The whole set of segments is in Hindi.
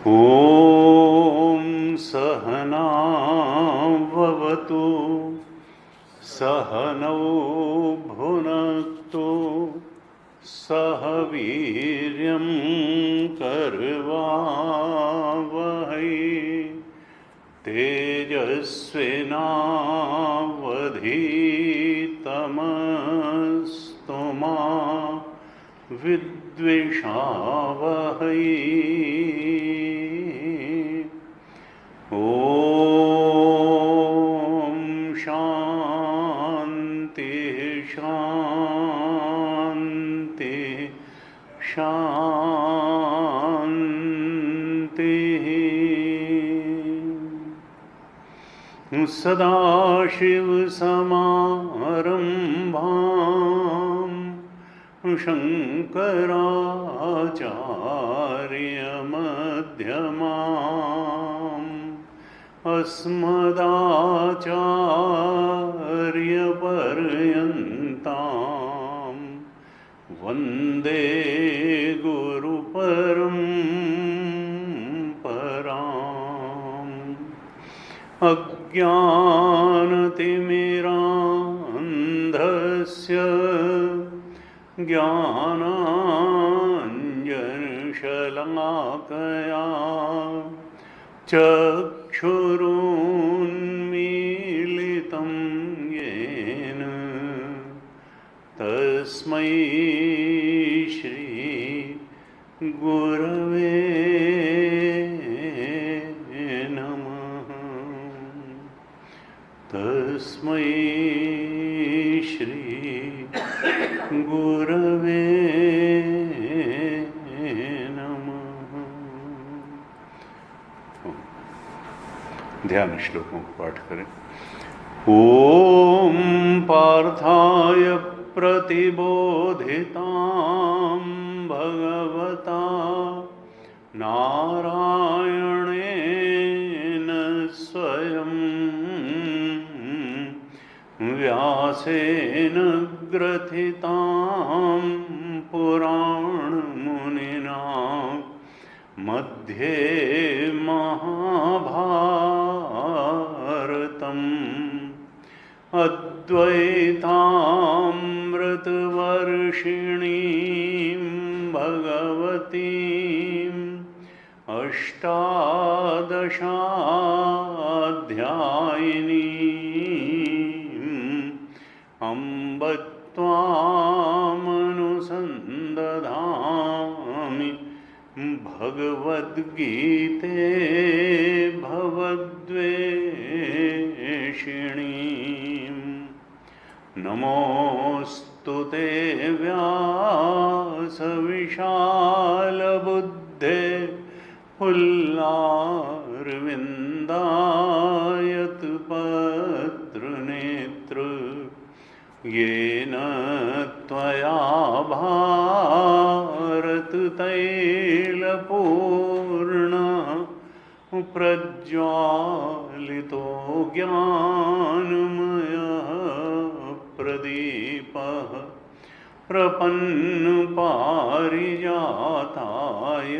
ॐ सहना भवतु सहनौ भुनक्तु सह वीर्यं करवावहै तेजस्विनावधीतमस्तु मा विद्विषावहै। ॐ शान्ति शान्ति शान्तिः। सदाशिवसमारम्भाम् शङ्कराचार्यमध्यमाम् अस्मदाचार्यपर्यन्तां वन्दे गुरुपरम्पराम्। अज्ञानतिमिरान्धस्य ज्ञानाञ्जनशलाकया चक्षुरुन्मीलितं येन तस्मै श्री गुरवे नमः। तस्मै श्री गुरवे ध्यान श्लोकों को पाठ करें। ओम पार्थाय प्रतिबोधितां भगवता नारायणेन स्वयं व्यासेन ग्रथितां पुराणमुनिना मध्ये महाभारतम् अद्वैतामृतवर्षिणीं भगवतीम् अष्टादशाध्यायिनीम् अम्ब त्वामनुसन्दधामि भगवद्गीते भवद्वेषिणीं। नमोऽस्तु ते व्यासविशालबुद्धे पुल्लारविन्दायतपत्रनेत्र येन त्वया भारततैलपूर्ण प्रज्वालितो ज्ञानमयः प्रदीपः प्रपन्नपारिजाताय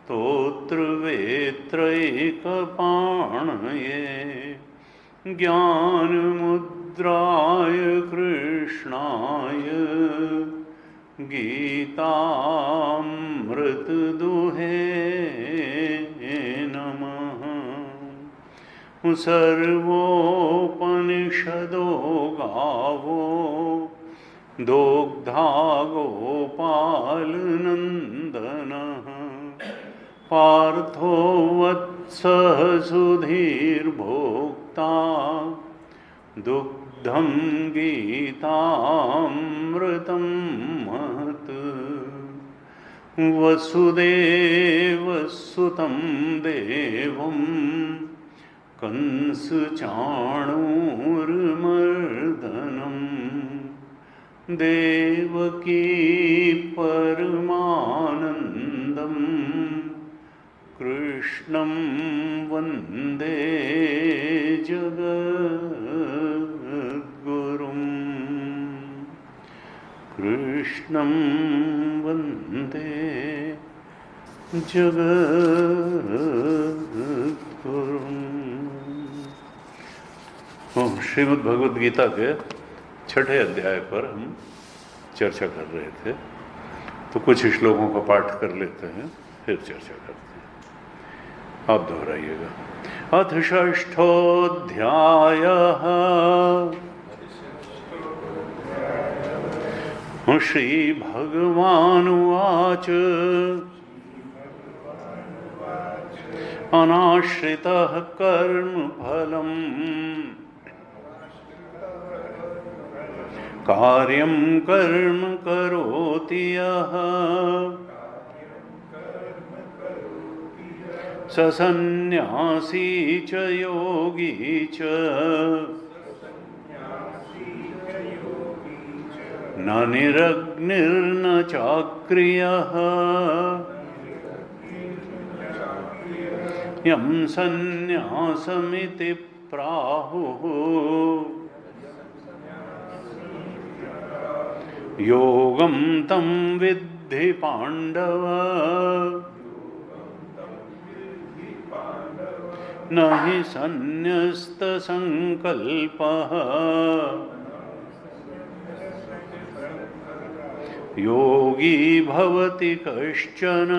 स्तोत्रवेत्रैकपाणये ज्ञानमुद्राय कृष्णाय गीतामृतदुहे नमः। सर्वोपनिषदो गावो दोग्धा गोपालनन्दनः पार्थो वत्सः सुधीर्भोक्ता दुग्धं गीतामृतं महत् वसुदेवसुतं देवं कंसचाणूरमर्दनम् देवकी परमानन्दं कृष्णं वन्दे जगद्गुरुम् कृष्णं वन्दे जगद्गुरुम्। श्रीमद् भगवद गीता के छठे अध्याय पर हम चर्चा कर रहे थे, तो कुछ श्लोकों का पाठ कर लेते हैं, फिर चर्चा करते हैं। आप दोहराइएगा। अथ षष्ठोऽध्यायः श्रीभगवानुवाच अनाश्रितः कर्मफलम् कार्यं कर्म करोति यः स सन्न्यासी च योगी च न निरग्निर्न चाक्रियः यं सन्न्यासमिति प्राहुः योगं तं विद्धि पाण्डव न हि सन्न्यस्तसङ्कल्पः योगी भवति कश्चन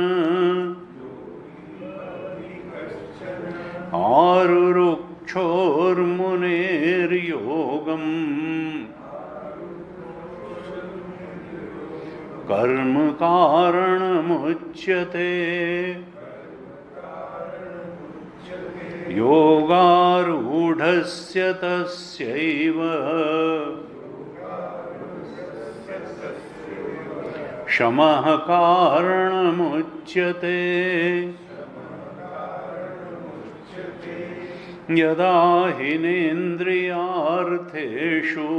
आरुरुक्षोर्मुनेर्योगम् कर्म कारणमुच्यते योगारूढस्य तस्यैव शमः कारणमुच्यते यदा हिनेन्द्रियार्थेषु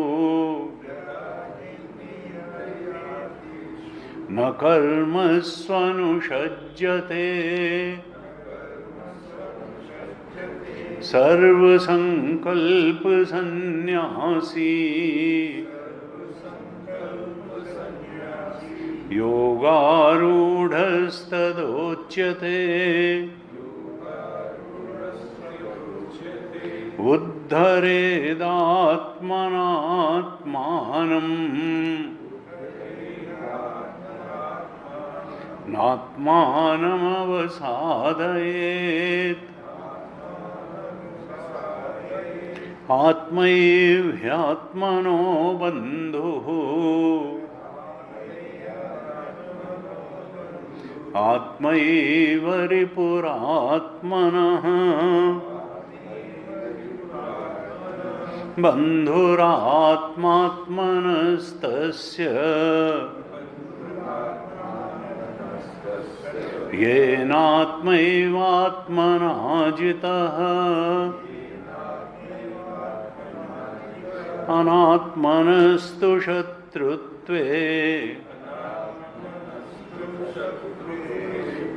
न कर्मस्वनुषज्यते सर्वसंकल्पसन्न्यासी योगारूढस्तदोच्यते उद्धरेदात्मनात्मानम् नात्मानमवसादयेत् आत्मैव्ह्यात्मनो बन्धुः आत्मैव रिपुरात्मनः बन्धुरात्मात्मनस्तस्य येनात्मैवात्मना जितः अनात्मनस्तु शत्रुत्वे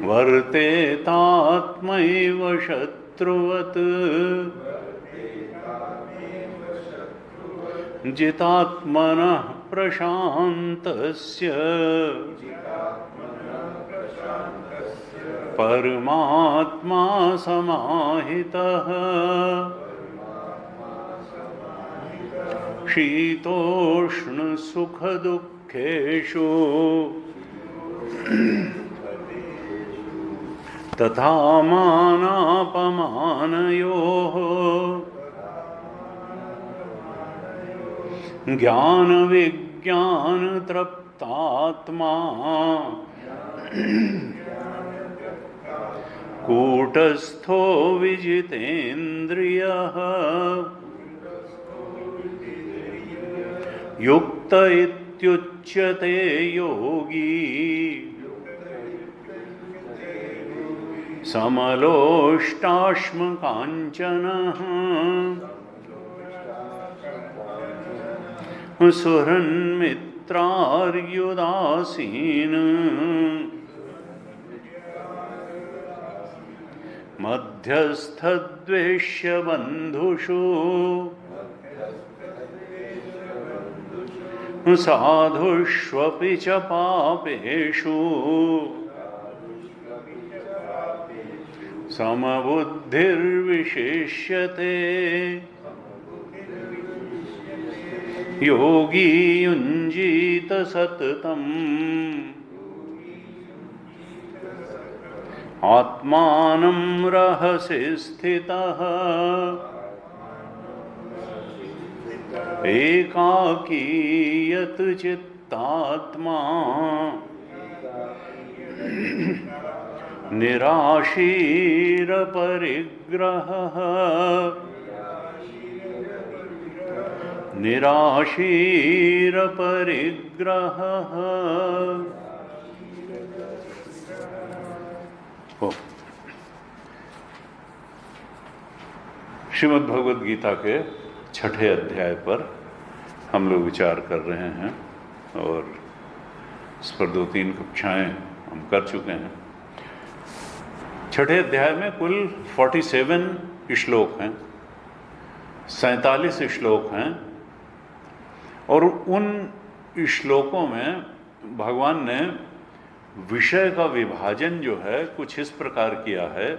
वर्तेतात्मैव शत्रुवत् जितात्मनः प्रशान्तस्य परमात्मा समाहितः शीतोष्णसुखदुःखेषु तथा मानापमानयोः ज्ञान विज्ञान तृप्तात्मा कूटस्थो विजितेन्द्रियः युक्त इत्युच्यते योगी समलोष्टाश्मकाञ्चनः सुहृन्मित्रार्युदासीन मध्यस्थद्वेष्य बन्धुषु साधुष्वपि च पापेषु समबुद्धिर्विशिष्यते योगी युञ्जीत सततम् आत्मानं रहसि स्थितः एकाकी यत् चित्तात्मा निराशीरपरिग्रहः निराशीरपरिग्रहः। श्रीमद् भगवद गीता के 6ठे अध्याय पर हम लोग विचार कर रहे हैं और इस पर 2-3 कक्षाएं हम कर चुके हैं। 6ठे अध्याय में कुल 47 श्लोक हैं, 47 श्लोक हैं और उन श्लोकों में भगवान ने विषय का विभाजन जो है कुछ इस प्रकार किया है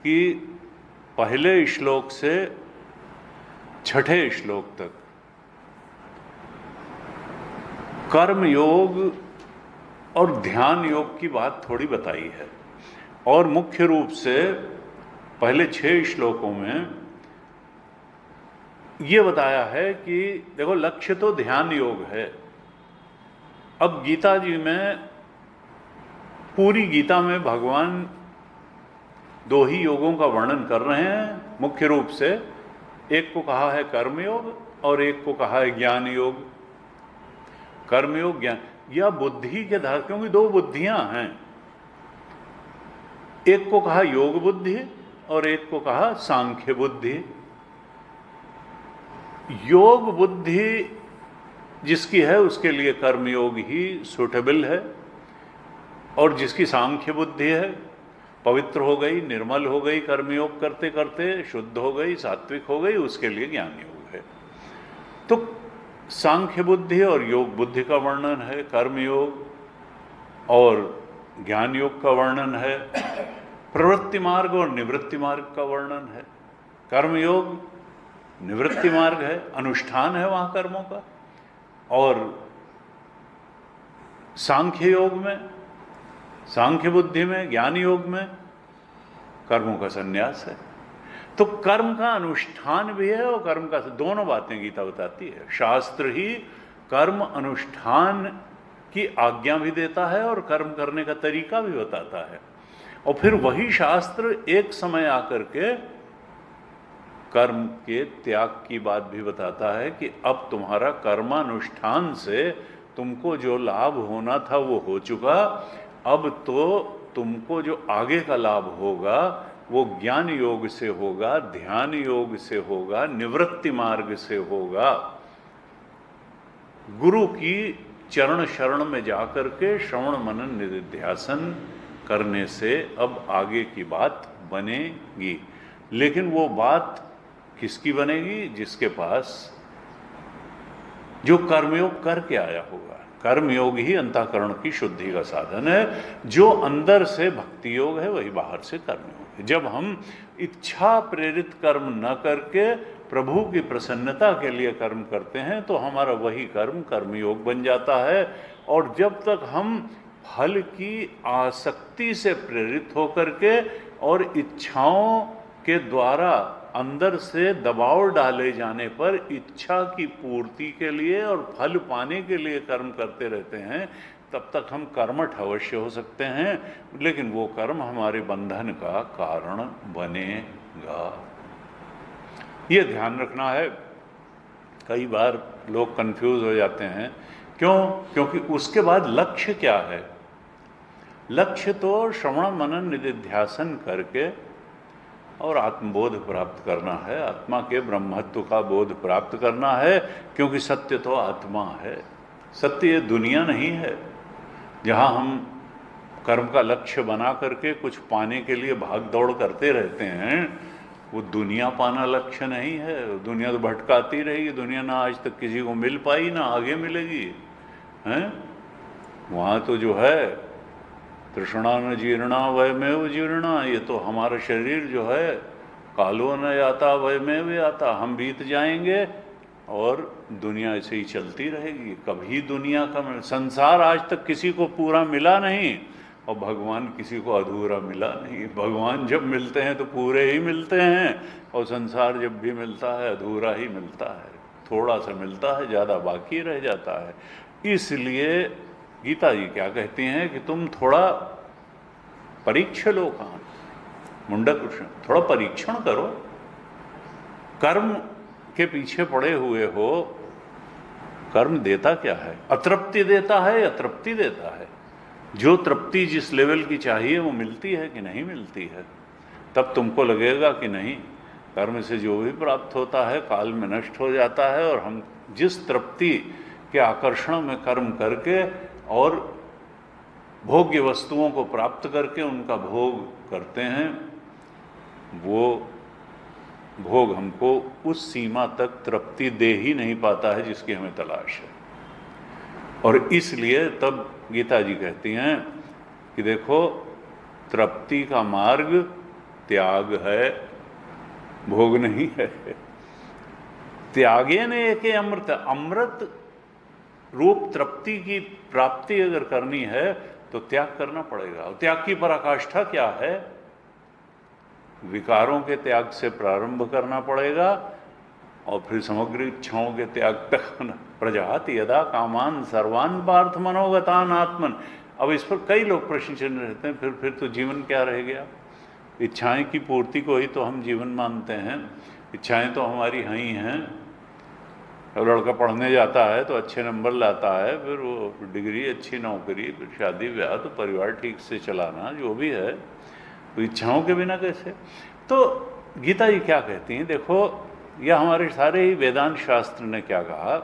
कि पहले श्लोक से 6ठे श्लोक तक कर्म योग और ध्यान योग की बात थोड़ी बताई है और मुख्य रूप से पहले 6 श्लोकों में ये बताया है कि देखो लक्ष्य तो ध्यान योग है। अब गीता जी में पूरी गीता में भगवान 2 ही योगों का वर्णन कर रहे हैं। मुख्य रूप से एक को कहा है कर्मयोग और एक को कहा है ज्ञान योग। कर्मयोग ज्ञान या बुद्धि के धार, क्योंकि 2 बुद्धियां हैं, एक को कहा योग बुद्धि और एक को कहा सांख्य बुद्धि। योग बुद्धि जिसकी है उसके लिए कर्मयोग ही सूटेबल है और जिसकी सांख्य बुद्धि है, पवित्र हो गई, निर्मल हो गई, कर्मयोग करते करते शुद्ध हो गई, सात्विक हो गई, उसके लिए ज्ञान योग है। तो सांख्य बुद्धि और योग बुद्धि का वर्णन है, कर्मयोग और ज्ञान योग का वर्णन है, प्रवृत्ति मार्ग और निवृत्ति मार्ग का वर्णन है। कर्मयोग निवृत्ति मार्ग है, अनुष्ठान है वहाँ कर्मों का, और सांख्य योग में, सांख्य बुद्धि में, ज्ञान योग में कर्मों का संन्यास है। तो कर्म का अनुष्ठान भी है और कर्म का, दोनों बातें गीता बताती है। शास्त्र ही कर्म अनुष्ठान की आज्ञा भी देता है और कर्म करने का तरीका भी बताता है, और फिर वही शास्त्र एक समय आकर के कर्म के त्याग की बात भी बताता है कि अब तुम्हारा कर्मानुष्ठान से तुमको जो लाभ होना था वो हो चुका, अब तो तुमको जो आगे का लाभ होगा वो ज्ञान योग से होगा, ध्यान योग से होगा, निवृत्ति मार्ग से होगा। गुरु की चरण शरण में जाकर के श्रवण मनन निधिध्यासन करने से अब आगे की बात बनेगी। लेकिन वो बात किसकी बनेगी? जिसके पास जो कर्मयोग करके आया होगा। कर्मयोग ही अंतःकरण की शुद्धि का साधन है। जो अंदर से भक्ति योग है वही बाहर से कर्मयोग है। जब हम इच्छा प्रेरित कर्म न करके प्रभु की प्रसन्नता के लिए कर्म करते हैं तो हमारा वही कर्म कर्मयोग बन जाता है। और जब तक हम फल की आसक्ति से प्रेरित होकर के और इच्छाओं के द्वारा अंदर से दबाव डाले जाने पर इच्छा की पूर्ति के लिए और फल पाने के लिए कर्म करते रहते हैं, तब तक हम कर्मठ अवश्य हो सकते हैं, लेकिन वो कर्म हमारे बंधन का कारण बनेगा। ये ध्यान रखना है। कई बार लोग कंफ्यूज हो जाते हैं। क्यों? क्योंकि उसके बाद लक्ष्य क्या है? लक्ष्य तो श्रवण मनन निधिध्यासन करके और आत्मबोध प्राप्त करना है, आत्मा के ब्रह्मत्व का बोध प्राप्त करना है, क्योंकि सत्य तो आत्मा है। सत्य ये दुनिया नहीं है जहाँ हम कर्म का लक्ष्य बना करके कुछ पाने के लिए भाग दौड़ करते रहते हैं। वो दुनिया पाना लक्ष्य नहीं है। दुनिया तो भटकाती रहेगी। दुनिया ना आज तक किसी को मिल पाई, ना आगे मिलेगी, हैं? वहाँ तो जो है तृष्णा न जीर्णा वयमेव जीर्णा, ये तो हमारा शरीर जो है कालो न याता वयमेव याता, हम बीत जाएंगे और दुनिया ऐसे ही चलती रहेगी। कभी दुनिया का संसार आज तक किसी को पूरा मिला नहीं और भगवान किसी को अधूरा मिला नहीं। भगवान जब मिलते हैं तो पूरे ही मिलते हैं और संसार जब भी मिलता है अधूरा ही मिलता है, थोड़ा सा मिलता है, ज़्यादा बाकी रह जाता है। इसलिए गीता जी क्या कहती हैं कि तुम थोड़ा परीक्ष लो, कान मुंडक कृष्ण, थोड़ा परीक्षण करो। कर्म के पीछे पड़े हुए हो, कर्म देता क्या है? अतृप्ति देता है, अतृप्ति देता है। जो तृप्ति जिस लेवल की चाहिए वो मिलती है कि नहीं मिलती है? तब तुमको लगेगा कि नहीं, कर्म से जो भी प्राप्त होता है काल में नष्ट हो जाता है, और हम जिस तृप्ति के आकर्षण में कर्म करके और भोग्य वस्तुओं को प्राप्त करके उनका भोग करते हैं, वो भोग हमको उस सीमा तक तृप्ति दे ही नहीं पाता है जिसकी हमें तलाश है। और इसलिए तब गीता जी कहती हैं कि देखो, तृप्ति का मार्ग त्याग है, भोग नहीं है। त्यागे ने एक अमृत, अमृत रूप तृप्ति की प्राप्ति अगर करनी है तो त्याग करना पड़ेगा। और त्याग की पराकाष्ठा क्या है? विकारों के त्याग से प्रारंभ करना पड़ेगा और फिर समग्र इच्छाओं के त्याग तक। प्रजाति यदा कामान सर्वान पार्थ मनोगतान आत्मन। अब इस पर कई लोग प्रश्न चिन्ह रहते हैं, फिर तो जीवन क्या रह गया? इच्छाएं की पूर्ति को ही तो हम जीवन मानते हैं। इच्छाएं तो हमारी हैं ही हैं। अब लड़का पढ़ने जाता है तो अच्छे नंबर लाता है, फिर वो डिग्री, अच्छी नौकरी, फिर शादी ब्याह, तो परिवार ठीक से चलाना, जो भी है, तो इच्छाओं के बिना कैसे? तो गीता जी क्या कहती हैं? देखो, यह हमारे सारे ही वेदांत शास्त्र ने क्या कहा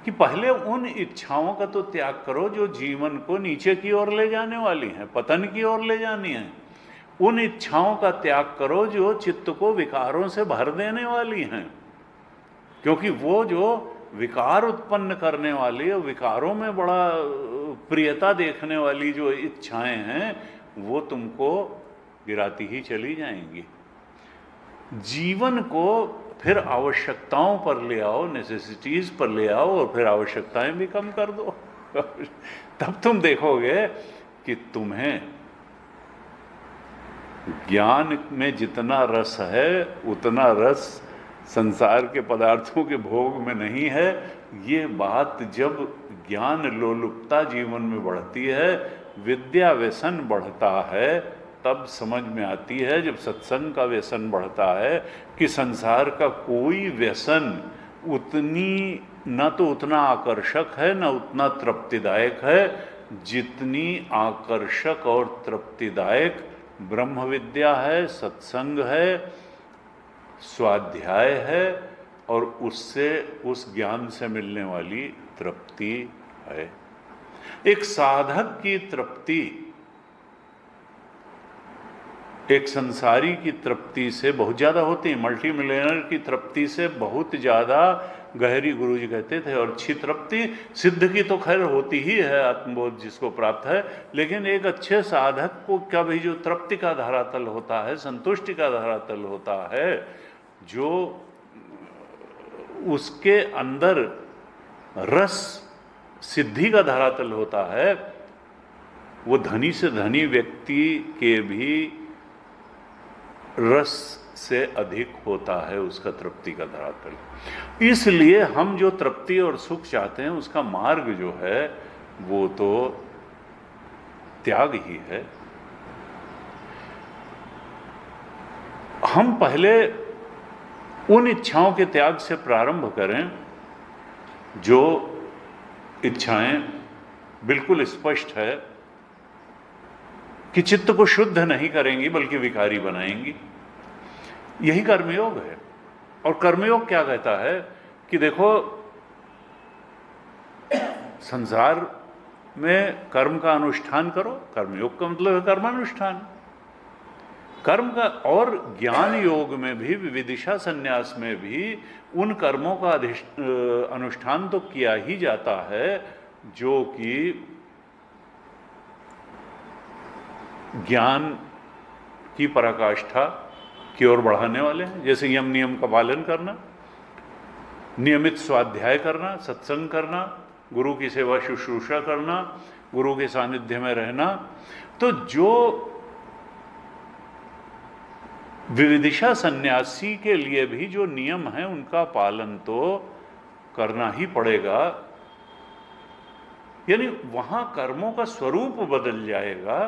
कि पहले उन इच्छाओं का तो त्याग करो जो जीवन को नीचे की ओर ले जाने वाली हैं, पतन की ओर ले जानी हैं। उन इच्छाओं का त्याग करो जो चित्त को विकारों से भर देने वाली हैं, क्योंकि वो जो विकार उत्पन्न करने वाली और विकारों में बड़ा प्रियता देखने वाली जो इच्छाएं हैं वो तुमको गिराती ही चली जाएंगी। जीवन को फिर आवश्यकताओं पर ले आओ, नेसेसिटीज पर ले आओ, और फिर आवश्यकताएं भी कम कर दो। तब तुम देखोगे कि तुम्हें ज्ञान में जितना रस है उतना रस संसार के पदार्थों के भोग में नहीं है। ये बात जब ज्ञान लोलुपता जीवन में बढ़ती है, विद्या व्यसन बढ़ता है, तब समझ में आती है। जब सत्संग का व्यसन बढ़ता है कि संसार का कोई व्यसन उतनी न तो उतना आकर्षक है न उतना तृप्तिदायक है जितनी आकर्षक और तृप्तिदायक ब्रह्म विद्या है, सत्संग है, स्वाध्याय है, और उससे, उस ज्ञान से मिलने वाली तृप्ति है। एक साधक की तृप्ति एक संसारी की तृप्ति से बहुत ज़्यादा होती है। मल्टी मिलियनर की तृप्ति से बहुत ज़्यादा गहरी, गुरु जी कहते थे। और अच्छी तृप्ति सिद्ध की तो खैर होती ही है, आत्मबोध जिसको प्राप्त है, लेकिन एक अच्छे साधक को क्या भी जो तृप्ति का धरातल होता है, संतुष्टि का धरातल होता है, जो उसके अंदर रस सिद्धि का धरातल होता है, वो धनी से धनी व्यक्ति के भी रस से अधिक होता है उसका तृप्ति का धरातल। इसलिए हम जो तृप्ति और सुख चाहते हैं उसका मार्ग जो है वो तो त्याग ही है। हम पहले उन इच्छाओं के त्याग से प्रारंभ करें जो इच्छाएं बिल्कुल स्पष्ट है कि चित्त को शुद्ध नहीं करेंगी बल्कि विकारी बनाएंगी। यही कर्मयोग है। और कर्मयोग क्या कहता है कि देखो, संसार में कर्म का अनुष्ठान करो। कर्मयोग का मतलब है कर्मानुष्ठान। कर्म का और ज्ञान योग में भी, विविदिशा संन्यास में भी उन कर्मों का अनुष्ठान तो किया ही जाता है जो कि ज्ञान की पराकाष्ठा की ओर बढ़ाने वाले हैं। जैसे यम नियम का पालन करना, नियमित स्वाध्याय करना, सत्संग करना, गुरु की सेवा शुश्रूषा करना, गुरु के सानिध्य में रहना। तो जो विविदिशा सन्यासी के लिए भी जो नियम है उनका पालन तो करना ही पड़ेगा। यानी वहां कर्मों का स्वरूप बदल जाएगा,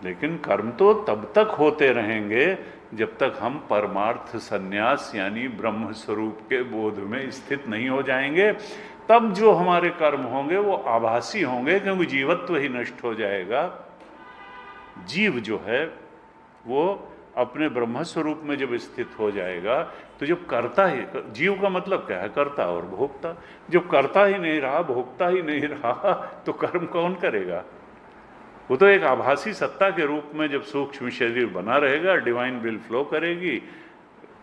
लेकिन कर्म तो तब तक होते रहेंगे जब तक हम परमार्थ सन्यास यानी ब्रह्म स्वरूप के बोध में स्थित नहीं हो जाएंगे। तब जो हमारे कर्म होंगे वो आभासी होंगे, क्योंकि जीवत्व ही नष्ट हो जाएगा। जीव जो है वो अपने ब्रह्म स्वरूप में जब स्थित हो जाएगा तो जब करता ही, जीव का मतलब क्या है? कर्ता और भोक्ता। जब करता ही नहीं रहा, भोक्ता ही नहीं रहा, तो कर्म कौन करेगा? वो तो एक आभासी सत्ता के रूप में जब सूक्ष्म शरीर बना रहेगा, डिवाइन विल फ्लो करेगी।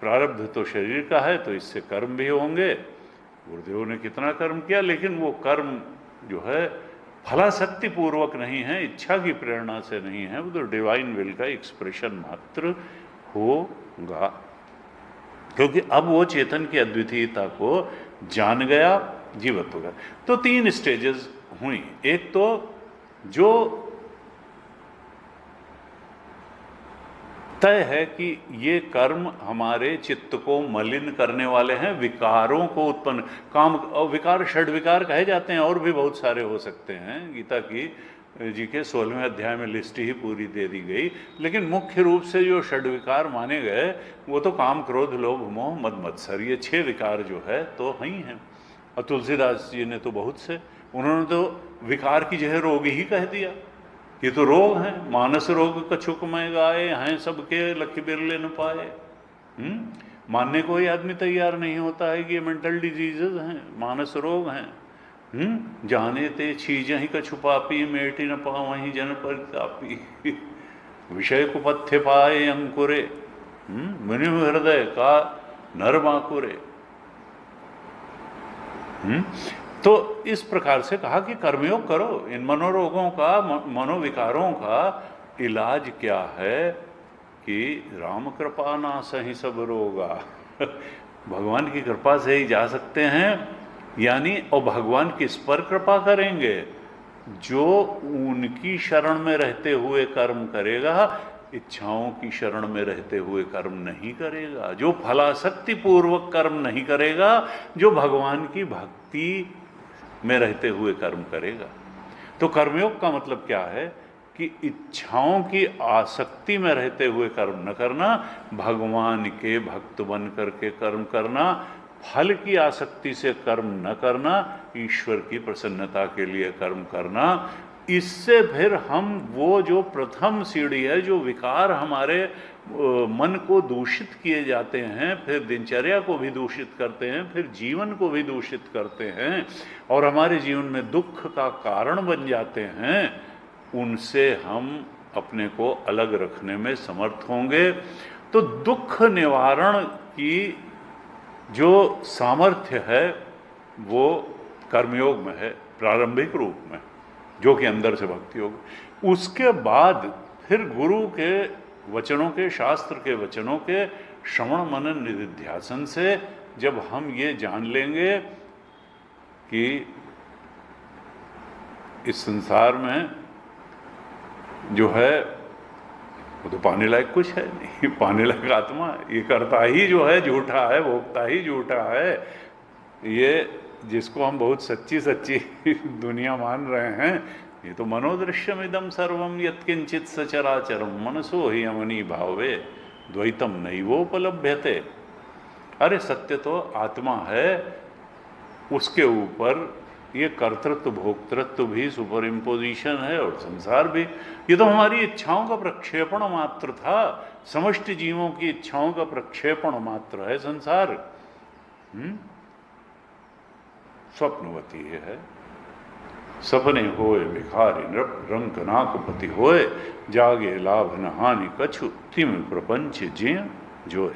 प्रारब्ध तो शरीर का है, तो इससे कर्म भी होंगे। गुरुदेव ने कितना कर्म किया, लेकिन वो कर्म जो है फलाशक्ति पूर्वक नहीं है, इच्छा की प्रेरणा से नहीं है, वो तो डिवाइन विल का एक्सप्रेशन मात्र होगा। क्योंकि अब वो चेतन की अद्वितीयता को जान गया, जीवत्व का। तो 3 स्टेजेस हुई। एक तो जो तय है कि ये कर्म हमारे चित्त को मलिन करने वाले हैं, विकारों को उत्पन्न, काम और विकार, षड विकार कहे जाते हैं, और भी बहुत सारे हो सकते हैं। गीता की जी के 16वें अध्याय में लिस्ट ही पूरी दे दी गई। लेकिन मुख्य रूप से जो षड विकार माने गए वो तो काम, क्रोध, लोभ, मोह, मद, मत्सर, ये 6 विकार जो है तो ही हैं। और तुलसीदास जी ने तो बहुत से, उन्होंने तो विकार की जगह रोग ही कह दिया। ये तो रोग हैं। मानस रोग कछुक में गाए, हैं सबके लख बिरले न पाए। मानने को ही आदमी तैयार नहीं होता है कि ये मेंटल डिजीजेज हैं, मानस रोग हैं। जाने ते चीज ही कछु पापी, मेटी न पावहीं जन परितापी। विषय कुपथ्य पाए अंकुरे, मुनि हृदय का नर बांकुरे। तो इस प्रकार से कहा कि कर्मयोग करो। इन मनोरोगों का, मनोविकारों का इलाज क्या है कि राम कृपा ना सही सब रोगा। भगवान की कृपा से ही जा सकते हैं। यानी और भगवान किस पर कृपा करेंगे? जो उनकी शरण में रहते हुए कर्म करेगा, इच्छाओं की शरण में रहते हुए कर्म नहीं करेगा, जो फलाशक्ति पूर्वक कर्म नहीं करेगा, जो भगवान की भक्ति में रहते हुए कर्म करेगा। तो कर्मयोग का मतलब क्या है कि इच्छाओं की आसक्ति में रहते हुए कर्म न करना, भगवान के भक्त बन करके कर्म करना, फल की आसक्ति से कर्म न करना, ईश्वर की प्रसन्नता के लिए कर्म करना। इससे फिर हम वो जो प्रथम सीढ़ी है, जो विकार हमारे मन को दूषित किए जाते हैं, फिर दिनचर्या को भी दूषित करते हैं, फिर जीवन को भी दूषित करते हैं और हमारे जीवन में दुख का कारण बन जाते हैं, उनसे हम अपने को अलग रखने में समर्थ होंगे। तो दुख निवारण की जो सामर्थ्य है वो कर्मयोग में है, प्रारंभिक रूप में, जो कि अंदर से भक्ति योग। उसके बाद फिर गुरु के वचनों के, शास्त्र के वचनों के श्रवण मनन निधिध्यासन से जब हम ये जान लेंगे कि इस संसार में जो है वो तो पाने लायक कुछ है नहीं। पाने लायक आत्मा, ये करता ही जो है झूठा है, भोगता ही झूठा है। ये जिसको हम बहुत सच्ची सच्ची दुनिया मान रहे हैं, ये तो मनोदृश्यम इदम सर्वम यत्किंचित सचराचरम मनसो ही अमनी भावे द्वैतम नैवोपलभ्यते। अरे सत्य तो आत्मा है, उसके ऊपर ये कर्तृत्व भोक्तृत्व भी सुपर इम्पोजिशन है, और संसार भी। ये तो हमारी इच्छाओं का प्रक्षेपण मात्र था, समष्टि जीवों की इच्छाओं का प्रक्षेपण मात्र है संसार। स्वप्नवती है, सपने होए भिखारी नृप रंक नाकपति होए, जागे लाभ न हानि कछु तिम प्रपंच जिय जोए।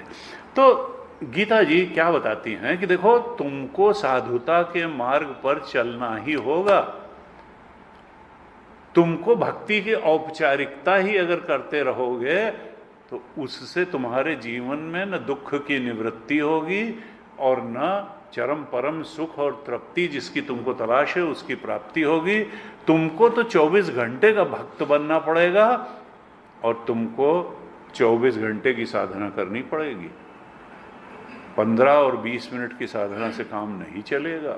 तो गीता जी क्या बताती हैं कि देखो, तुमको साधुता के मार्ग पर चलना ही होगा। तुमको भक्ति की औपचारिकता ही अगर करते रहोगे तो उससे तुम्हारे जीवन में न दुख की निवृत्ति होगी और न चरम परम सुख और तृप्ति जिसकी तुमको तलाश है उसकी प्राप्ति होगी। तुमको तो 24 घंटे का भक्त बनना पड़ेगा और तुमको 24 घंटे की साधना करनी पड़ेगी। 15 और 20 मिनट की साधना से काम नहीं चलेगा।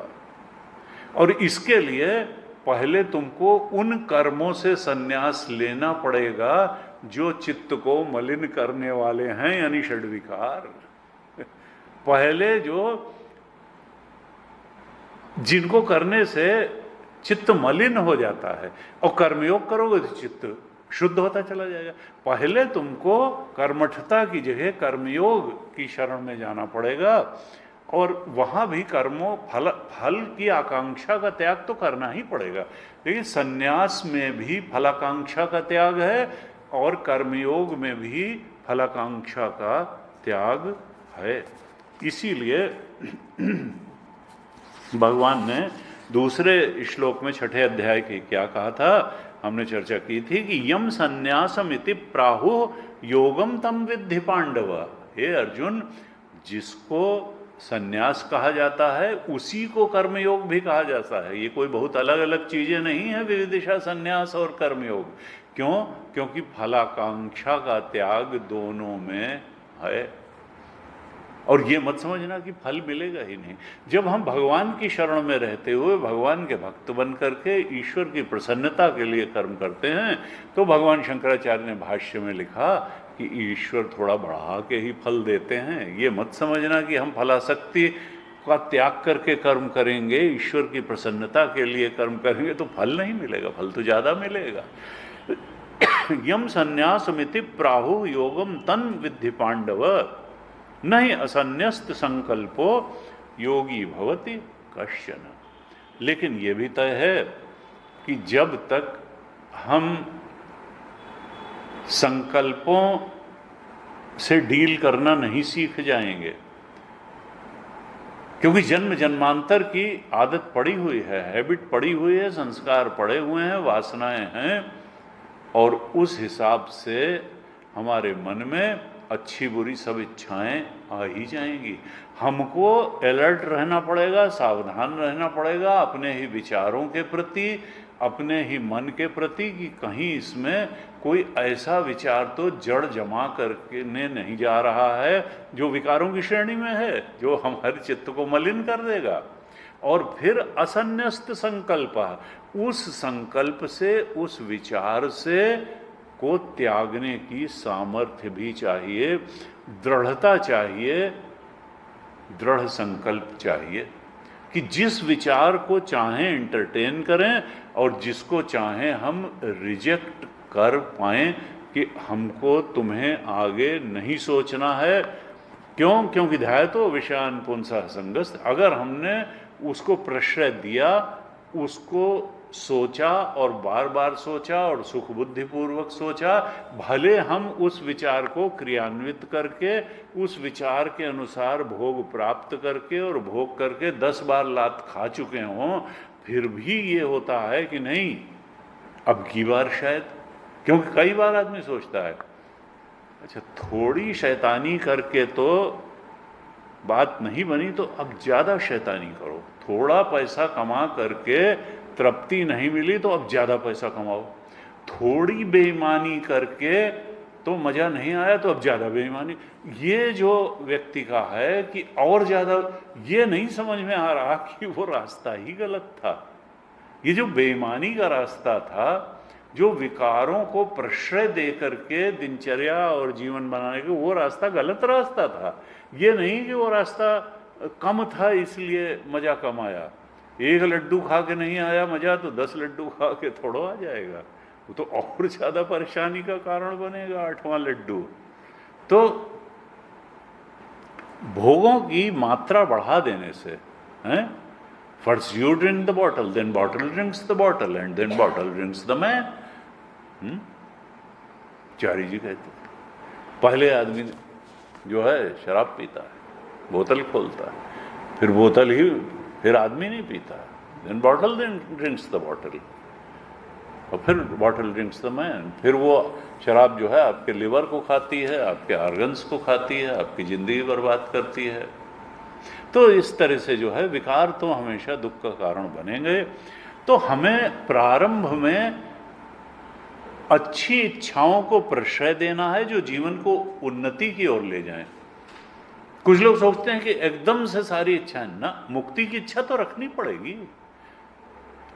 और इसके लिए पहले तुमको उन कर्मों से संन्यास लेना पड़ेगा जो चित्त को मलिन करने वाले हैं, यानी षड्विकार। पहले जो जिनको करने से चित्त मलिन हो जाता है, और कर्मयोग करोगे तो चित्त शुद्ध होता चला जाएगा। पहले तुमको कर्मठता की जगह कर्मयोग की शरण में जाना पड़ेगा, और वहां भी कर्मों फल की आकांक्षा का त्याग तो करना ही पड़ेगा। लेकिन संन्यास में भी फलाकांक्षा का त्याग है और कर्मयोग में भी फलाकांक्षा का त्याग है। इसीलिए भगवान ने दूसरे श्लोक में 6ठे अध्याय के क्या कहा था, हमने चर्चा की थी कि यम संन्यासम इति प्राहु योगम तम विद्धि पांडव। हे अर्जुन, जिसको संन्यास कहा जाता है उसी को कर्मयोग भी कहा जाता है। ये कोई बहुत अलग अलग चीजें नहीं है विविदिशा, संन्यास और कर्मयोग। क्यों? क्योंकि फलाकांक्षा का त्याग दोनों में है। और ये मत समझना कि फल मिलेगा ही नहीं। जब हम भगवान की शरण में रहते हुए भगवान के भक्त बन करके ईश्वर की प्रसन्नता के लिए कर्म करते हैं, तो भगवान शंकराचार्य ने भाष्य में लिखा कि ईश्वर थोड़ा बढ़ा के ही फल देते हैं। ये मत समझना कि हम फलासक्ति का त्याग करके कर्म करेंगे, ईश्वर की प्रसन्नता के लिए कर्म करेंगे तो फल नहीं मिलेगा, फल तो ज़्यादा मिलेगा। यम संन्यासमिति प्राहु योगम तन विद्धि पांडव, नहीं असन्यस्त संकल्पो योगी भवति कश्चन। लेकिन यह भी तय है कि जब तक हम संकल्पों से डील करना नहीं सीख जाएंगे, क्योंकि जन्म जन्मांतर की आदत पड़ी हुई है, हैबिट पड़ी हुई है, संस्कार पड़े हुए हैं, वासनाएं हैं, और उस हिसाब से हमारे मन में अच्छी बुरी सब इच्छाएं आ ही जाएंगी। हमको अलर्ट रहना पड़ेगा, सावधान रहना पड़ेगा अपने ही विचारों के प्रति, अपने ही मन के प्रति, कि कहीं इसमें कोई ऐसा विचार तो जड़ जमा करके नहीं जा रहा है जो विकारों की श्रेणी में है, जो हमारे चित्त को मलिन कर देगा। और फिर असन्यस्त संकल्प, उस संकल्प से, उस विचार से को त्यागने की सामर्थ्य भी चाहिए, दृढ़ता चाहिए, दृढ़ संकल्प चाहिए कि जिस विचार को चाहें एंटरटेन करें और जिसको चाहें हम रिजेक्ट कर पाएं कि हमको तुम्हें आगे नहीं सोचना है। क्यों? क्योंकि ध्यायतो विषयान पुंसः संगस्त। अगर हमने उसको प्रश्रय दिया, उसको सोचा और बार बार सोचा और सुख बुद्धिपूर्वक सोचा, भले हम उस विचार को क्रियान्वित करके, उस विचार के अनुसार भोग प्राप्त करके और भोग करके 10 बार लात खा चुके हों, फिर भी ये होता है कि नहीं अब की बार शायद, क्योंकि कई बार आदमी सोचता है अच्छा थोड़ी शैतानी करके तो बात नहीं बनी तो अब ज़्यादा शैतानी करो, थोड़ा पैसा कमा करके तृप्ति नहीं मिली तो अब ज़्यादा पैसा कमाओ, थोड़ी बेईमानी करके तो मजा नहीं आया तो अब ज्यादा बेईमानी। ये जो व्यक्ति का है कि और ज्यादा, ये नहीं समझ में आ रहा कि वो रास्ता ही गलत था। ये जो बेईमानी का रास्ता था, जो विकारों को प्रश्रय दे करके दिनचर्या और जीवन बनाने के, वो रास्ता गलत रास्ता था। ये नहीं कि वो रास्ता कम था इसलिए मजा कम आया। एक लड्डू खा के नहीं आया मजा तो 10 लड्डू खा के थोड़ा आ जाएगा, वो तो और ज्यादा परेशानी का कारण बनेगा 8वां लड्डू। तो भोगों की मात्रा बढ़ा देने से, हैं, first you drink the bottle, then bottle drinks the bottle and then bottle drinks the man. Chari ji कहते थे पहले आदमी जो है शराब पीता है, बोतल खोलता है, फिर बोतल ही, फिर आदमी नहीं पीता, then bottle then drinks the bottle, और फिर बॉटल ड्रिंक्स द मैन। फिर वो शराब जो है आपके लिवर को खाती है, आपके ऑर्गन्स को खाती है, आपकी जिंदगी बर्बाद करती है। तो इस तरह से जो है विकार तो हमेशा दुख का कारण बनेंगे। तो हमें प्रारंभ में अच्छी इच्छाओं को प्रश्रय देना है जो जीवन को उन्नति की ओर ले जाएं। कुछ लोग सोचते हैं कि एकदम से सारी इच्छाएं, ना, मुक्ति की इच्छा तो रखनी पड़ेगी,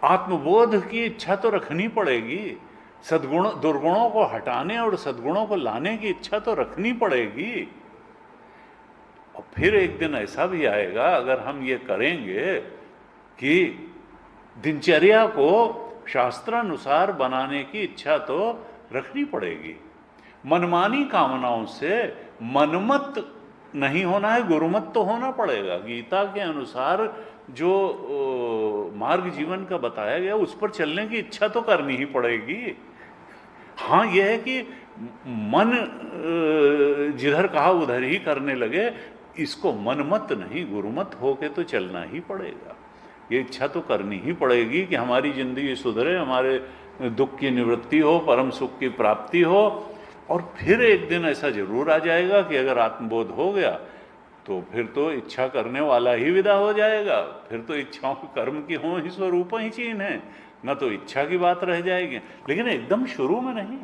आत्मबोध की इच्छा तो रखनी पड़ेगी, सद्गुण दुर्गुणों को हटाने और सद्गुणों को लाने की इच्छा तो रखनी पड़ेगी। और फिर एक दिन ऐसा भी आएगा, अगर हम ये करेंगे कि दिनचर्या को शास्त्रानुसार बनाने की इच्छा तो रखनी पड़ेगी। मनमानी कामनाओं से मनमत नहीं होना है, गुरुमत तो होना पड़ेगा। गीता के अनुसार जो मार्ग जीवन का बताया गया उस पर चलने की इच्छा तो करनी ही पड़ेगी। हाँ, यह है कि मन जिधर कहा उधर ही करने लगे, इसको मनमत नहीं गुरुमत होके तो चलना ही पड़ेगा। ये इच्छा तो करनी ही पड़ेगी कि हमारी जिंदगी सुधरे, हमारे दुख की निवृत्ति हो, परम सुख की प्राप्ति हो। और फिर एक दिन ऐसा जरूर आ जाएगा कि अगर आत्मबोध हो गया तो फिर तो इच्छा करने वाला ही विदा हो जाएगा। फिर तो इच्छाओं कर्म की हों ही स्वरूप ही चीन है, न तो इच्छा की बात रह जाएगी। लेकिन एकदम शुरू में नहीं।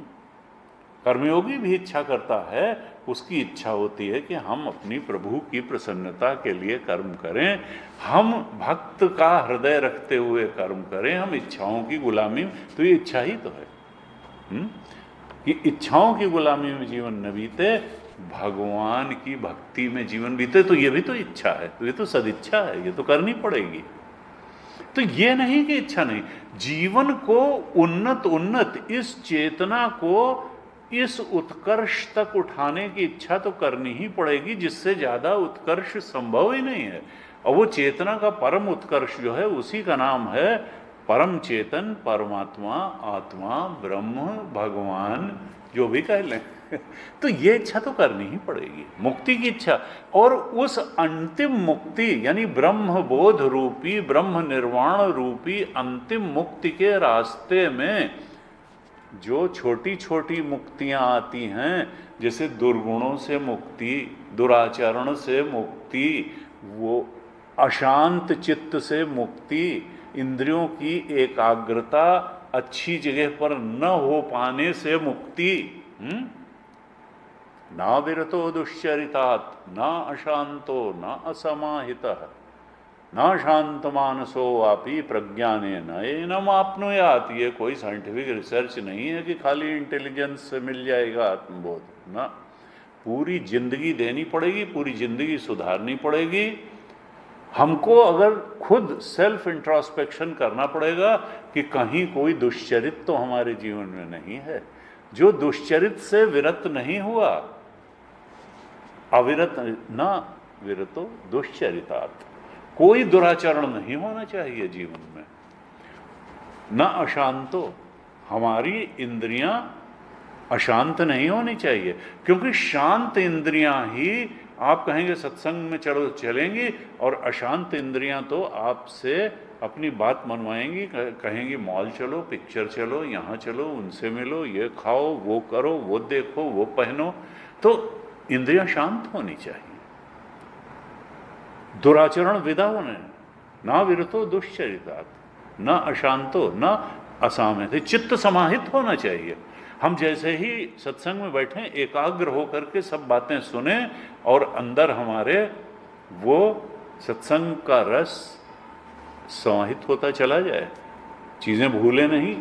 कर्मयोगी भी इच्छा करता है, उसकी इच्छा होती है कि हम अपनी प्रभु की प्रसन्नता के लिए कर्म करें, हम भक्त का हृदय रखते हुए कर्म करें, हम इच्छाओं की गुलामी। तो ये इच्छा ही तो है कि इच्छाओं की गुलामी में जीवन न बीते, भगवान की भक्ति में जीवन बीते। तो ये भी तो इच्छा है, तो ये तो सदिच्छा है, ये तो करनी पड़ेगी। तो ये नहीं कि इच्छा नहीं, जीवन को उन्नत इस चेतना को इस उत्कर्ष तक उठाने की इच्छा तो करनी ही पड़ेगी, जिससे ज्यादा उत्कर्ष संभव ही नहीं है। और वो चेतना का परम उत्कर्ष जो है उसी का नाम है परम चेतन, परमात्मा, आत्मा, ब्रह्म, भगवान, जो भी कह लें। तो ये इच्छा तो करनी ही पड़ेगी, मुक्ति की इच्छा। और उस अंतिम मुक्ति यानी ब्रह्म बोध रूपी, ब्रह्म निर्वाण रूपी अंतिम मुक्ति के रास्ते में जो छोटी छोटी मुक्तियां आती हैं, जैसे दुर्गुणों से मुक्ति, दुराचरण से मुक्ति, वो अशांत चित्त से मुक्ति, इंद्रियों की एकाग्रता अच्छी जगह पर न हो पाने से मुक्ति, ना विरतो दुश्चरितात्, ना अशांतो, ना असमाहितः, ना शांत मानसो वापी प्रज्ञाने नैनम आपनुयात। ये कोई साइंटिफिक रिसर्च नहीं है कि खाली इंटेलिजेंस से मिल जाएगा आत्मबोध, ना, पूरी जिंदगी देनी पड़ेगी, पूरी जिंदगी सुधारनी पड़ेगी। हमको अगर खुद सेल्फ इंट्रोस्पेक्शन करना पड़ेगा कि कहीं कोई दुश्चरित तो हमारे जीवन में नहीं है। जो दुश्चरित से विरत नहीं हुआ, अविरत ना विरतो दुश्चरितात्, कोई दुराचरण नहीं होना चाहिए जीवन में। न अशांतो, हमारी इंद्रियां अशांत नहीं होनी चाहिए, क्योंकि शांत इंद्रियां ही आप कहेंगे सत्संग में चलो चलेंगी, और अशांत इंद्रियां तो आपसे अपनी बात मनवाएंगी, कहेंगी मॉल चलो, पिक्चर चलो, यहाँ चलो, उनसे मिलो, ये खाओ, वो करो, वो देखो, वो पहनो। तो इंद्रियां शांत होनी चाहिए, दुराचरण विदा होने, ना विरतो दुश्चरितात्, न अशांतो, न असामित, चित्त समाहित होना चाहिए। हम जैसे ही सत्संग में बैठे एकाग्र होकर के सब बातें सुने और अंदर हमारे वो सत्संग का रस समाहित होता चला जाए, चीजें भूले नहीं।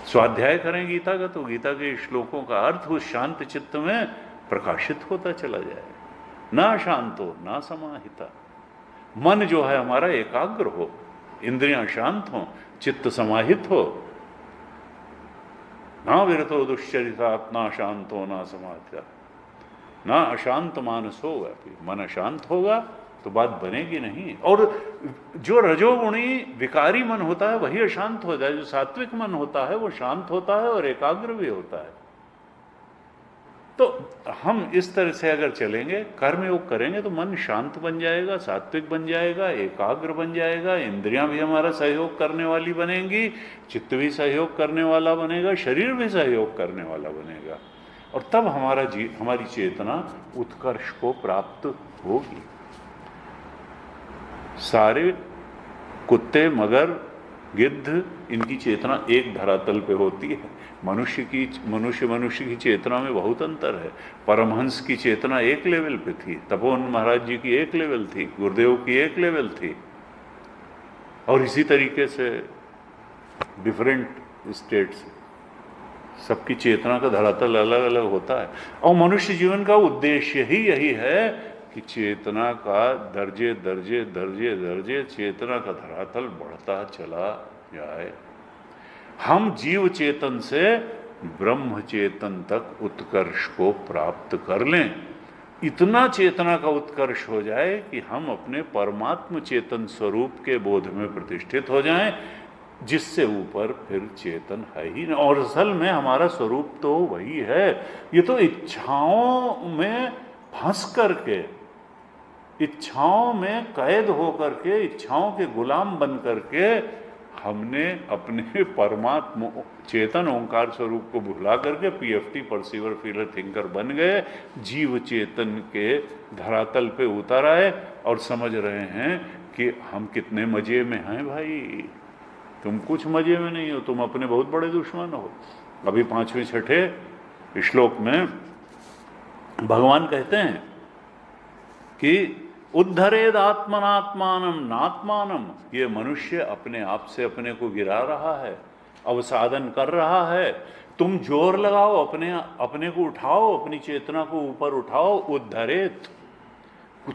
स्वाध्याय करें गीता का तो गीता के श्लोकों का अर्थ उस शांत चित्त में प्रकाशित होता चला जाए। ना शांतो ना समाहिता, मन जो है हमारा एकाग्र हो, इंद्रियां शांत हो, चित्त समाहित हो। ना विरतो दुश्चरितात् ना शांतो ना समाहिता, ना अशांत मानस होगा। मन अशांत होगा तो बात बनेगी नहीं। और जो रजोगुणी विकारी मन होता है वही अशांत हो जाए, जो सात्विक मन होता है वो शांत होता है और एकाग्र भी होता है। तो हम इस तरह से अगर चलेंगे, कर्मयोग करेंगे तो मन शांत बन जाएगा, सात्विक बन जाएगा, एकाग्र बन जाएगा, इंद्रियां भी हमारा सहयोग करने वाली बनेंगी, चित्त भी सहयोग करने वाला बनेगा, शरीर भी सहयोग करने वाला बनेगा, और तब हमारी चेतना उत्कर्ष को प्राप्त होगी। सारे कुत्ते, मगर, गिद्ध, इनकी चेतना एक धरातल पे होती है। मनुष्य की चेतना में बहुत अंतर है। परमहंस की चेतना एक लेवल पे थी, तपोवन महाराज जी की एक लेवल थी, गुरुदेव की एक लेवल थी, और इसी तरीके से डिफरेंट स्टेट्स, सबकी चेतना का धरातल अलग अलग होता है। और मनुष्य जीवन का उद्देश्य ही यही है कि चेतना का दर्जे दर्जे दर्जे दर्जे चेतना का धरातल बढ़ता चला जाए। हम जीव चेतन से ब्रह्म चेतन तक उत्कर्ष को प्राप्त कर लें। इतना चेतना का उत्कर्ष हो जाए कि हम अपने परमात्म चेतन स्वरूप के बोध में प्रतिष्ठित हो जाएं, जिससे ऊपर फिर चेतन है ही नहीं। और असल में हमारा स्वरूप तो वही है। ये तो इच्छाओं में फंस करके, इच्छाओं में कैद होकर के, इच्छाओं के गुलाम बन करके हमने अपने परमात्मा चेतन ओंकार स्वरूप को भुला करके पीएफटी, परसीवर, फीलर, थिंकर बन गए। जीव चेतन के धरातल पे उतर आए और समझ रहे हैं कि हम कितने मजे में हैं। भाई तुम कुछ मजे में नहीं हो, तुम अपने बहुत बड़े दुश्मन हो। अभी 5वें 6ठे श्लोक में भगवान कहते हैं कि उद्धरेद आत्मनात्मानम नात्मानम, ये मनुष्य अपने आप से अपने को गिरा रहा है, अवसादन कर रहा है। तुम जोर लगाओ, अपने को उठाओ, अपनी चेतना को ऊपर उठाओ। उद्धरेत,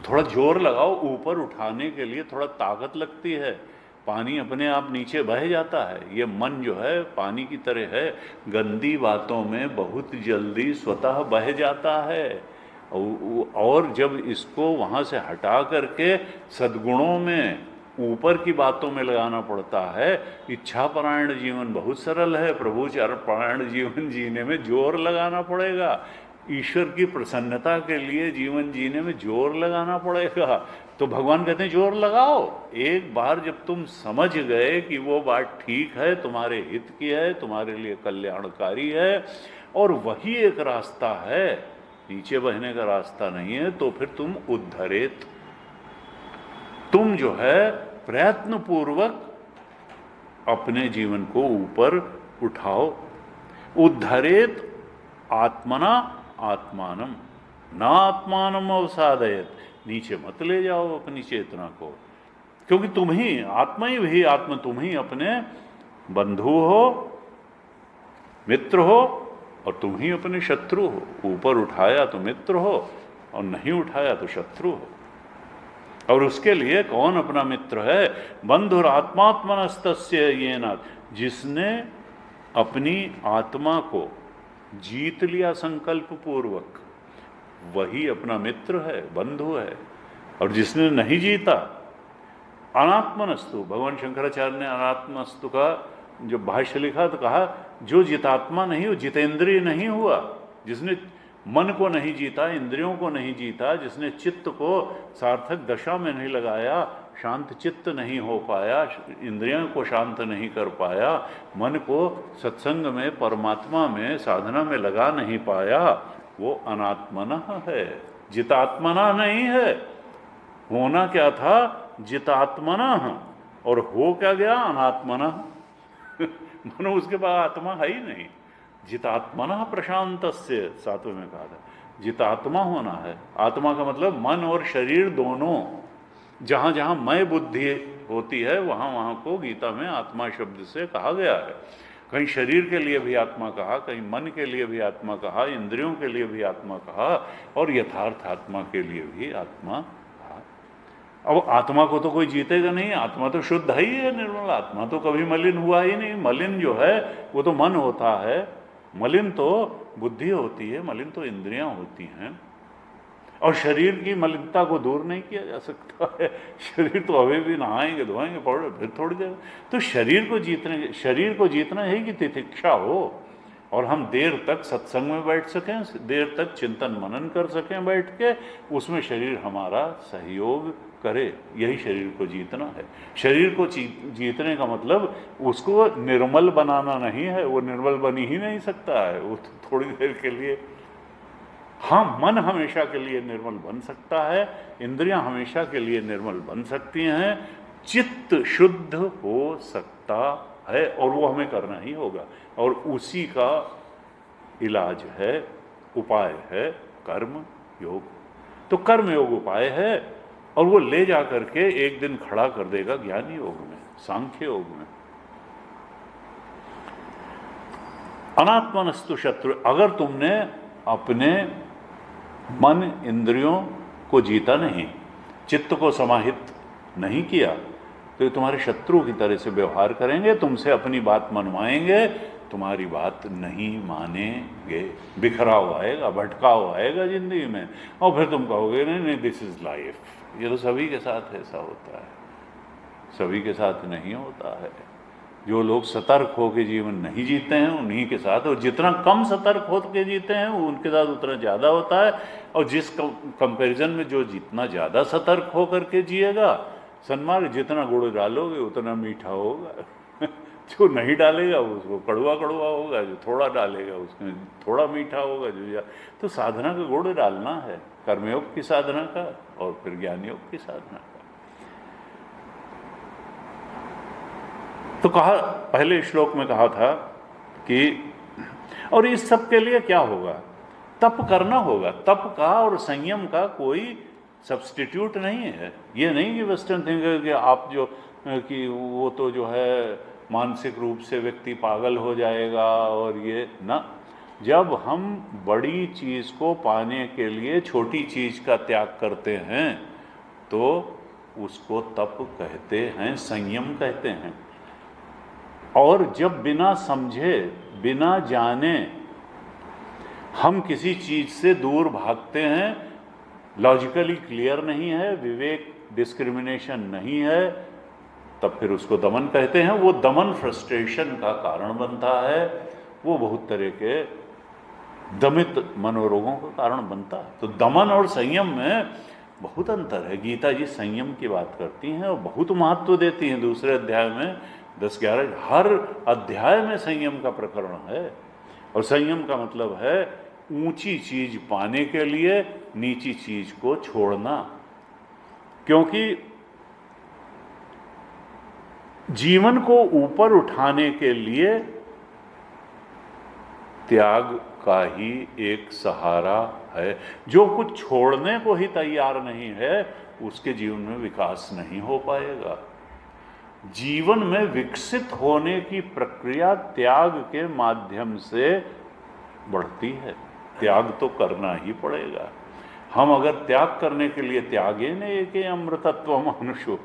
थोड़ा जोर लगाओ, ऊपर उठाने के लिए थोड़ा ताकत लगती है। पानी अपने आप नीचे बह जाता है। ये मन जो है पानी की तरह है, गंदी बातों में बहुत जल्दी स्वतः बह जाता है। और जब इसको वहाँ से हटा करके सद्गुणों में, ऊपर की बातों में लगाना पड़ता है। इच्छापरायण जीवन बहुत सरल है, प्रभु परायण जीवन जीने में जोर लगाना पड़ेगा। ईश्वर की प्रसन्नता के लिए जीवन जीने में जोर लगाना पड़ेगा। तो भगवान कहते हैं जोर लगाओ। एक बार जब तुम समझ गए कि वो बात ठीक है, तुम्हारे हित की है, तुम्हारे लिए कल्याणकारी है, और वही एक रास्ता है, नीचे बहने का रास्ता नहीं है, तो फिर तुम उद्धरेत, तुम जो है प्रयत्न पूर्वक अपने जीवन को ऊपर उठाओ। उद्धरेत आत्मना आत्मानम, ना आत्मानम अवसादयत, नीचे मत ले जाओ अपनी चेतना को, क्योंकि तुम ही आत्मा ही वही आत्मा, तुम ही अपने बंधु हो, मित्र हो, और तुम ही अपने शत्रु हो। ऊपर उठाया तो मित्र हो, और नहीं उठाया तो शत्रु हो। और उसके लिए कौन अपना मित्र है? बंधुर आत्मात्मनस्तस्य येन, जिसने अपनी आत्मा को जीत लिया संकल्प पूर्वक, वही अपना मित्र है, बंधु है। और जिसने नहीं जीता, अनात्मनस्तु, भगवान शंकराचार्य ने अनात्मस्तु का जो भाष्य लिखा तो कहा, जो जितात्मा नहीं हो, जितेंद्रिय नहीं हुआ, जिसने मन को नहीं जीता, इंद्रियों को नहीं जीता, जिसने चित्त को सार्थक दशा में नहीं लगाया, शांत चित्त नहीं हो पाया, इंद्रियों को शांत नहीं कर पाया, मन को सत्संग में, परमात्मा में, साधना में लगा नहीं पाया, वो अनात्मनः है, जितात्मना नहीं है। होना क्या था? जितात्मनः, और हो क्या गया? अनात्मनः। मानो उसके पास आत्मा है ही नहीं, जितात्मना प्रशांतस्य, 7वें में कहा था जितात्मा होना है। आत्मा का मतलब मन और शरीर दोनों, जहां जहां मैं बुद्धि होती है वहां वहां को गीता में आत्मा शब्द से कहा गया है। कहीं शरीर के लिए भी आत्मा कहा, कहीं मन के लिए भी आत्मा कहा, इंद्रियों के लिए भी आत्मा कहा, और यथार्थ आत्मा के लिए भी आत्मा कहा। अब आत्मा को तो कोई जीतेगा नहीं, आत्मा तो शुद्ध है ही है, निर्मल आत्मा तो कभी मलिन हुआ ही नहीं। मलिन जो है वो तो मन होता है, मलिन तो बुद्धि होती है, मलिन तो इंद्रियां होती हैं। और शरीर की मलिनता को दूर नहीं किया जा सकता है। शरीर तो अभी भी नहाएंगे धोएंगे पौड़े फिर थोड़ी देर। तो शरीर को जीतना है कि तितिक्षा हो, और हम देर तक सत्संग में बैठ सकें, देर तक चिंतन मनन कर सकें बैठ के, उसमें शरीर हमारा सहयोग करे, यही शरीर को जीतना है। शरीर को जीतने का मतलब उसको निर्मल बनाना नहीं है, वो निर्मल बनी ही नहीं सकता है वो तो थोड़ी देर के लिए। हाँ, मन हमेशा के लिए निर्मल बन सकता है, इंद्रियां हमेशा के लिए निर्मल बन सकती हैं, चित्त शुद्ध हो सकता है, और वो हमें करना ही होगा। और उसी का इलाज है, उपाय है कर्म योग। तो कर्म योग उपाय है, और वो ले जा करके एक दिन खड़ा कर देगा ज्ञान योग में, सांख्य योग में। अनात्मनस्तु शत्रु, अगर तुमने अपने मन इंद्रियों को जीता नहीं, चित्त को समाहित नहीं किया, तो ये तुम्हारे शत्रु की तरह से व्यवहार करेंगे, तुमसे अपनी बात मनवाएंगे, तुम्हारी बात नहीं मानेंगे, बिखराव आएगा, भटकाव आएगा जिंदगी में, और फिर तुम कहोगे नहीं नहीं दिस इज लाइफ। ये तो सभी के साथ ऐसा होता है, सभी के साथ नहीं होता है। जो लोग सतर्क होकर जीवन नहीं जीते हैं उन्हीं के साथ, और जितना कम सतर्क होकर जीते हैं उनके साथ उतना ज़्यादा होता है। और जिस कंपैरिजन में जो जितना ज़्यादा सतर्क होकर के जिएगा, सन्मार्ग, जितना गुड़ डालोगे उतना मीठा होगा। जो नहीं डालेगा उसको कड़वा कड़वा होगा, जो थोड़ा डालेगा उसमें थोड़ा मीठा होगा। तो साधना का गुड़ डालना है, कर्मयोग की साधना का और फिर ज्ञान योग की साधना का। तो कहा, पहले श्लोक में कहा था कि और इस सब के लिए क्या होगा, तप करना होगा। तप का और संयम का कोई सब्स्टिट्यूट नहीं है। ये नहीं कि वेस्टर्न थिंकर कि आप जो कि वो तो जो है मानसिक रूप से व्यक्ति पागल हो जाएगा, और ये ना, जब हम बड़ी चीज़ को पाने के लिए छोटी चीज़ का त्याग करते हैं तो उसको तप कहते हैं, संयम कहते हैं। और जब बिना समझे बिना जाने हम किसी चीज़ से दूर भागते हैं, लॉजिकली क्लियर नहीं है, विवेक डिस्क्रिमिनेशन नहीं है, तब फिर उसको दमन कहते हैं। वो दमन फ्रस्ट्रेशन का कारण बनता है, वो बहुत तरह के दमित मनोरोगों का कारण बनता है। तो दमन और संयम में बहुत अंतर है। गीता जी संयम की बात करती हैं और बहुत महत्व देती हैं। दूसरे अध्याय में 10-11 हर अध्याय में संयम का प्रकरण है। और संयम का मतलब है ऊंची चीज पाने के लिए नीची चीज को छोड़ना। क्योंकि जीवन को ऊपर उठाने के लिए त्याग का ही एक सहारा है। जो कुछ छोड़ने को ही तैयार नहीं है उसके जीवन में विकास नहीं हो पाएगा। जीवन में विकसित होने की प्रक्रिया त्याग के माध्यम से बढ़ती है। त्याग तो करना ही पड़ेगा। हम अगर त्याग करने के लिए त्यागे नहीं कि अमृतत्व मनुष्य,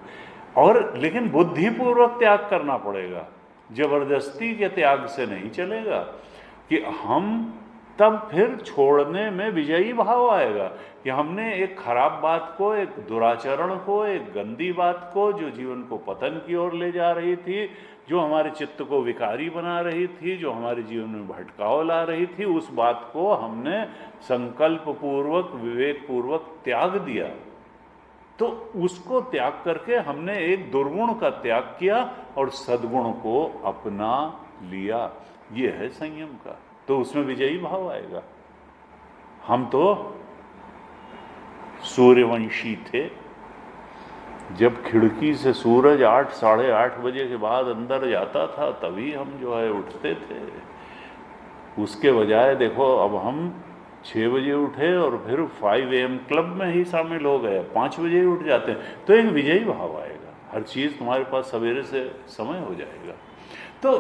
और लेकिन बुद्धिपूर्वक त्याग करना पड़ेगा। जबरदस्ती के त्याग से नहीं चलेगा कि हम तब फिर छोड़ने में विजयी भाव आएगा कि हमने एक खराब बात को, एक दुराचरण को, एक गंदी बात को जो जीवन को पतन की ओर ले जा रही थी, जो हमारे चित्त को विकारी बना रही थी, जो हमारे जीवन में भटकाव ला रही थी, उस बात को हमने संकल्प पूर्वक विवेक पूर्वक त्याग दिया। तो उसको त्याग करके हमने एक दुर्गुण का त्याग किया और सद्गुण को अपना लिया। ये है संयम का। तो उसमें विजयी भाव आएगा। हम तो सूर्यवंशी थे। जब खिड़की से सूरज 8 साढ़े 8 बजे के बाद अंदर जाता था तभी हम जो है उठते थे। उसके बजाय देखो अब हम 6 बजे उठे और फिर 5 AM क्लब में ही शामिल हो गए, 5 बजे ही उठ जाते हैं, तो एक विजयी भाव आएगा, हर चीज़ तुम्हारे पास सवेरे से समय हो जाएगा। तो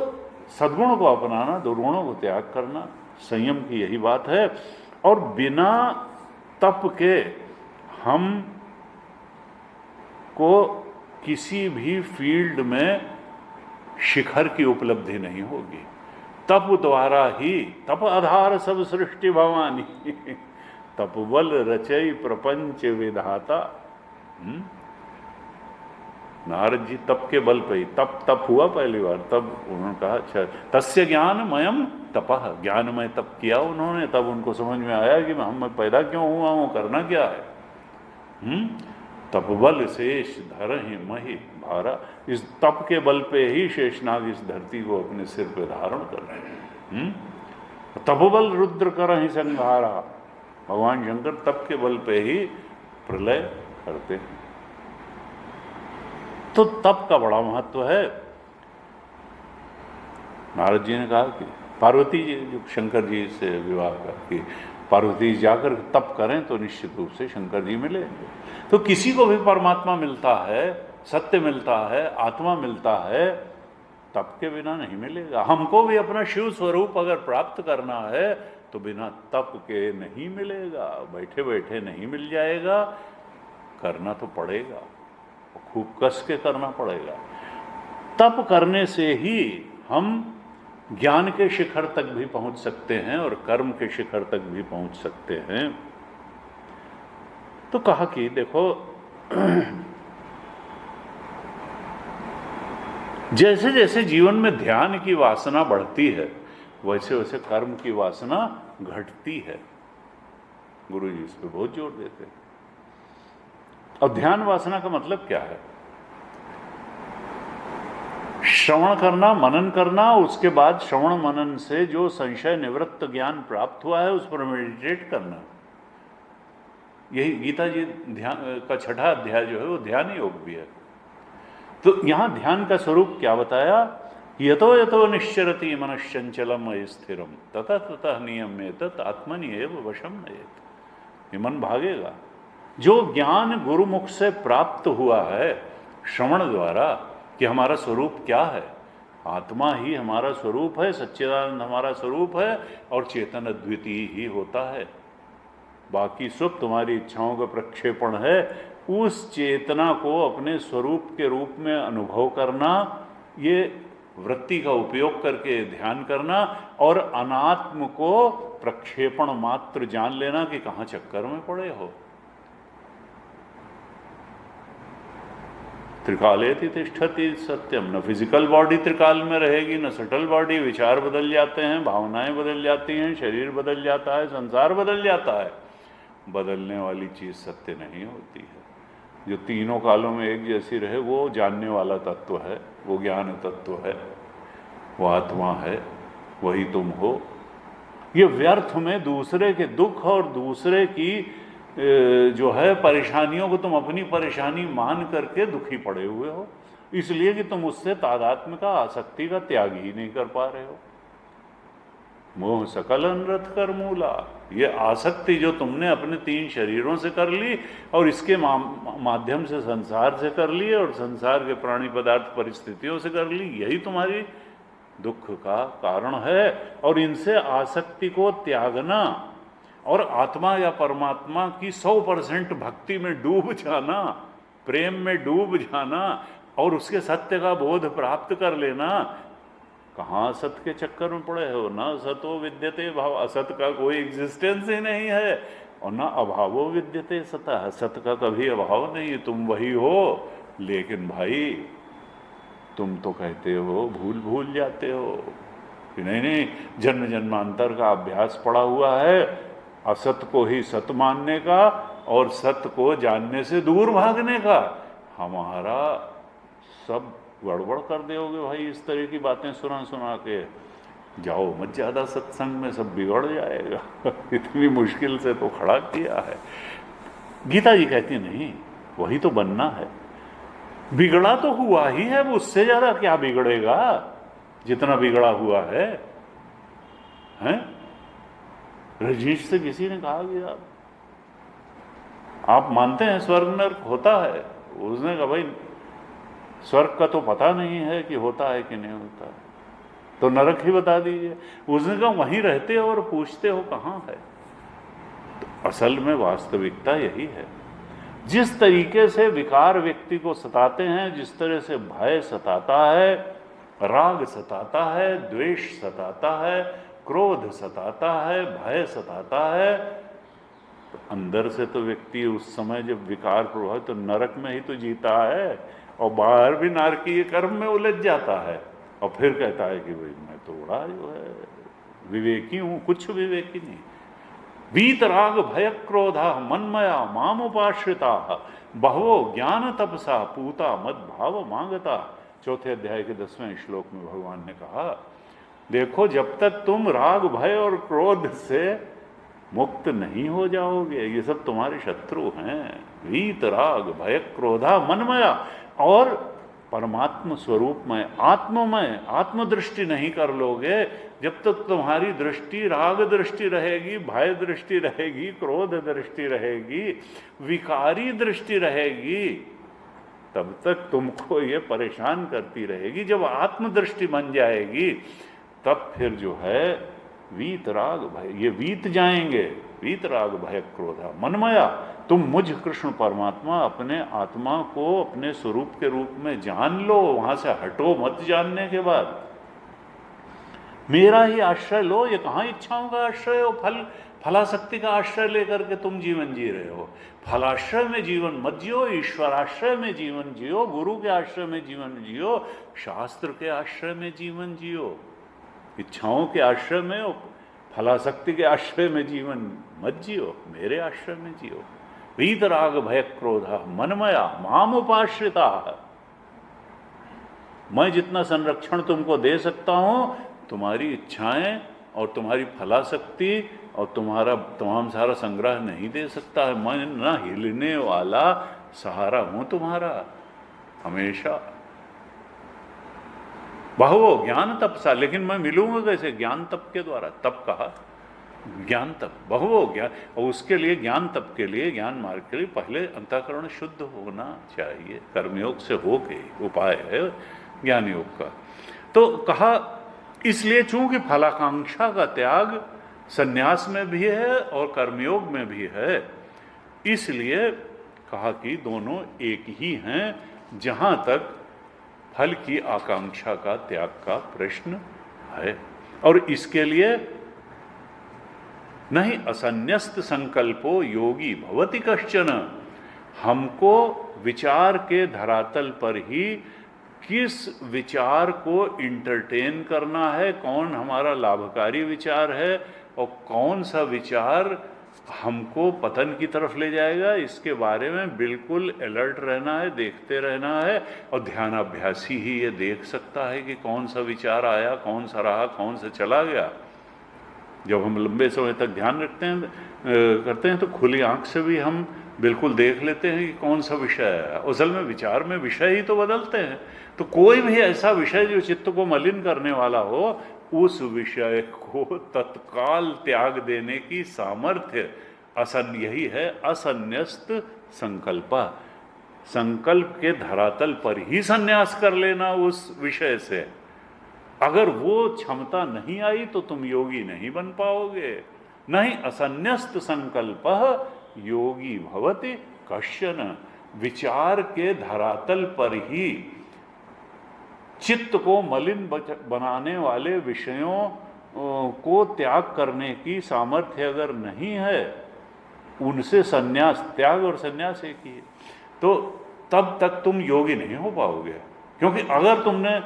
सद्गुणों को अपनाना, दुर्गुणों को त्याग करना, संयम की यही बात है। और बिना तप के हम को किसी भी फील्ड में शिखर की उपलब्धि नहीं होगी। तप द्वारा ही, तप आधार सब सृष्टि भवानी, तप बल रचई प्रपंच विधाता। नारद जी तप के बल पे ही, तप हुआ पहली बार, तब उन्होंने कहा अच्छा तस्य ज्ञानमयम तपः, ज्ञानमय तप किया उन्होंने, तब उनको समझ में आया कि मैं पैदा क्यों हुआ हूँ, करना क्या है। तप बल शेष धर ही मही भारा, इस तप के बल पे ही शेषनाग इस धरती को अपने सिर पे धारण कर रहे हैं। तपोबल रुद्र कर ही संहारा, भगवान शंकर तप के बल पे ही प्रलय करते हैं। तो तप का बड़ा महत्व है। नारद जी ने कहा कि पार्वती जी जो शंकर जी से विवाह करके पार्वती जाकर तप करें तो निश्चित रूप से शंकर जी मिलेंगे। तो किसी को भी परमात्मा मिलता है, सत्य मिलता है, आत्मा मिलता है, तप के बिना नहीं मिलेगा। हमको भी अपना शिव स्वरूप अगर प्राप्त करना है तो बिना तप के नहीं मिलेगा, बैठे बैठे नहीं मिल जाएगा, करना तो पड़ेगा, खूब कस के करना पड़ेगा। तप करने से ही हम ज्ञान के शिखर तक भी पहुंच सकते हैं और कर्म के शिखर तक भी पहुंच सकते हैं। तो कहा कि देखो जैसे जैसे जीवन में ध्यान की वासना बढ़ती है वैसे वैसे कर्म की वासना घटती है। गुरु जी इस पे बहुत जोर देते हैं। और ध्यान वासना का मतलब क्या है? श्रवण करना, मनन करना, उसके बाद श्रवण मनन से जो संशय निवृत्त ज्ञान प्राप्त हुआ है उस पर मेडिटेट करना। यही गीता जी ध्यान का 6ठा अध्याय जो है वो ध्यान योग भी है। तो यहां ध्यान का स्वरूप क्या बताया? यतो यतो निश्चरति मनश्चंचलम अस्थिरम ततः ततः नियम्येत आत्मनि एव वशम नयेत। ये मन भागेगा। जो ज्ञान गुरुमुख से प्राप्त हुआ है श्रवण द्वारा कि हमारा स्वरूप क्या है, आत्मा ही हमारा स्वरूप है, सच्चिदानंद हमारा स्वरूप है और चेतन अद्वितीय ही होता है, बाकी सब तुम्हारी इच्छाओं का प्रक्षेपण है। उस चेतना को अपने स्वरूप के रूप में अनुभव करना, ये वृत्ति का उपयोग करके ध्यान करना और अनात्म को प्रक्षेपण मात्र जान लेना कि कहाँ चक्कर में पड़े हो। त्रिकालेति तिष्ठति सत्यम, न फिजिकल बॉडी त्रिकाल में रहेगी, न सटल बॉडी। विचार बदल जाते हैं, भावनाएं बदल जाती हैं, शरीर बदल जाता है, संसार बदल जाता है। बदलने वाली चीज सत्य नहीं होती है। जो तीनों कालों में एक जैसी रहे वो जानने वाला तत्व है, वो ज्ञान तत्व है, वो आत्मा है, वही तुम हो। ये व्यर्थ में दूसरे के दुख और दूसरे की जो है परेशानियों को तुम अपनी परेशानी मान करके दुखी पड़े हुए हो, इसलिए कि तुम उससे तादात्म्य का, आसक्ति का त्याग ही नहीं कर पा रहे हो। मोह सकल अनरथ कर मूला, ये आसक्ति जो तुमने अपने 3 शरीरों से कर ली और इसके माध्यम से संसार से कर ली और संसार के प्राणी पदार्थ परिस्थितियों से कर ली, यही तुम्हारी दुख का कारण है। और इनसे आसक्ति को त्यागना और आत्मा या परमात्मा की 100% भक्ति में डूब जाना, प्रेम में डूब जाना और उसके सत्य का बोध प्राप्त कर लेना। कहाँ असत के चक्कर में पड़े हो? ना सतो विद्यते भाव, असत का कोई एग्जिस्टेंस ही नहीं है और ना अभावो विद्यते सतः, सत का कभी अभाव नहीं है, तुम वही हो। लेकिन भाई तुम तो कहते हो, भूल जाते हो कि नहीं, जन्म जन्मांतर का अभ्यास पड़ा हुआ है असत को ही सत मानने का और सत को जानने से दूर भागने का। हमारा सब गड़बड़ कर दोगे भाई, इस तरह की बातें सुना के जाओ मत ज़्यादा सत्संग में, सब बिगड़ जाएगा। इतनी मुश्किल से तो खड़ा किया है। गीता जी कहती नहीं, वही तो बनना है। बिगड़ा तो हुआ ही है, वो उससे ज़्यादा क्या बिगड़ेगा जितना बिगड़ा हुआ है। हैं? रजनीश से किसी ने कहा कि आप मानते हैं स्वर्ग नर्क होता है? उसने कहा भाई स्वर्ग का तो पता नहीं है कि होता है कि नहीं होता है, तो नरक ही बता दीजिए। उसने कहा वहीं रहते हो और पूछते हो कहाँ है। तो असल में वास्तविकता यही है। जिस तरीके से विकार व्यक्ति को सताते हैं, जिस तरह से भय सताता है, राग सताता है, द्वेष सताता है, क्रोध सताता है, भय सताता है, तो अंदर से तो व्यक्ति उस समय जब विकार प्रभावित तो नरक में ही तो जीता है, और बाहर भी नारकीय कर्म में उलझ जाता है, और फिर कहता है कि भाई मैं तो बड़ा जो है विवेकी हूँ। कुछ विवेकी नहीं। वीतराग भय क्रोधा मन्मया मामुपाश्रिता बहवो ज्ञान तपसा पूता मद भाव मांगता। चौथे अध्याय के 10वें श्लोक में भगवान ने कहा, देखो जब तक तुम राग भय और क्रोध से मुक्त नहीं हो जाओगे, ये सब तुम्हारे शत्रु हैं। वीतराग भय क्रोधा मनमया, और परमात्म स्वरूप में आत्ममय आत्मदृष्टि नहीं कर लोगे, जब तक तुम्हारी दृष्टि राग दृष्टि रहेगी, भय दृष्टि रहेगी, क्रोध दृष्टि रहेगी, विकारी दृष्टि रहेगी, तब तक तुमको ये परेशान करती रहेगी। जब आत्मदृष्टि बन जाएगी तब फिर जो है वीतराग भय ये वीत जाएंगे। वीतराग भय क्रोधा मनमया, तुम मुझ कृष्ण परमात्मा अपने आत्मा को अपने स्वरूप के रूप में जान लो, वहां से हटो मत। जानने के बाद मेरा ही आश्रय लो। ये कहाँ इच्छाओं का आश्रय हो, फलाशक्ति का आश्रय लेकर के तुम जीवन जी रहे हो। फलाश्रय में जीवन मत जियो, ईश्वराश्रय में जीवन जियो, गुरु के आश्रय में जीवन जियो, शास्त्र के आश्रय में जीवन जियो। इच्छाओं के आश्रय में और फलाशक्ति के आश्रय में जीवन मत जियो, मेरे आश्रय में जियो। वीतराग भय क्रोधा मनमया मामुपाश्रिता, मैं जितना संरक्षण तुमको दे सकता हूं, तुम्हारी इच्छाएं और तुम्हारी फलाशक्ति और तुम्हारा तमाम सारा संग्रह नहीं दे सकता है। मैं ना हिलने वाला सहारा हूं तुम्हारा हमेशा। बहु ज्ञान तप सा, लेकिन मैं मिलूंगा कैसे? ज्ञान तप के द्वारा। तप कहा ज्ञान तप, बहु ज्ञान, और उसके लिए ज्ञान तप के लिए, ज्ञान मार्ग के लिए पहले अंतःकरण शुद्ध होना चाहिए। कर्मयोग से हो के उपाय है ज्ञान योग का। तो कहा इसलिए चूंकि फलाकांक्षा का त्याग संन्यास में भी है और कर्मयोग में भी है, इसलिए कहा कि दोनों एक ही हैं। जहां तक फल की आकांक्षा का त्याग का प्रश्न है, और इसके लिए नहीं असन्यस्त संकल्पो योगी भवति कश्चन, हमको विचार के धरातल पर ही किस विचार को इंटरटेन करना है, कौन हमारा लाभकारी विचार है और कौन सा विचार हमको पतन की तरफ ले जाएगा, इसके बारे में बिल्कुल अलर्ट रहना है, देखते रहना है। और ध्यानाभ्यासी ही ये देख सकता है कि कौन सा विचार आया, कौन सा रहा, कौन सा चला गया। जब हम लंबे समय तक ध्यान रखते हैं करते हैं तो खुली आंख से भी हम बिल्कुल देख लेते हैं कि कौन सा विषय है। असल में विचार में विषय ही तो बदलते हैं। तो कोई भी ऐसा विषय जो चित्त को मलिन करने वाला हो, उस विषय को तत्काल त्याग देने की सामर्थ्य यही है असन्यस्त संकल्प। संकल्प के धरातल पर ही संन्यास कर लेना उस विषय से। अगर वो क्षमता नहीं आई तो तुम योगी नहीं बन पाओगे। नहीं असन्यस्त संकल्प योगी भवति कश्चन, विचार के धरातल पर ही चित्त को मलिन बनाने वाले विषयों को त्याग करने की सामर्थ्य अगर नहीं है, उनसे संन्यास, त्याग और संन्यास एक ही है, तो तब तक तुम योगी नहीं हो पाओगे। क्योंकि अगर तुमने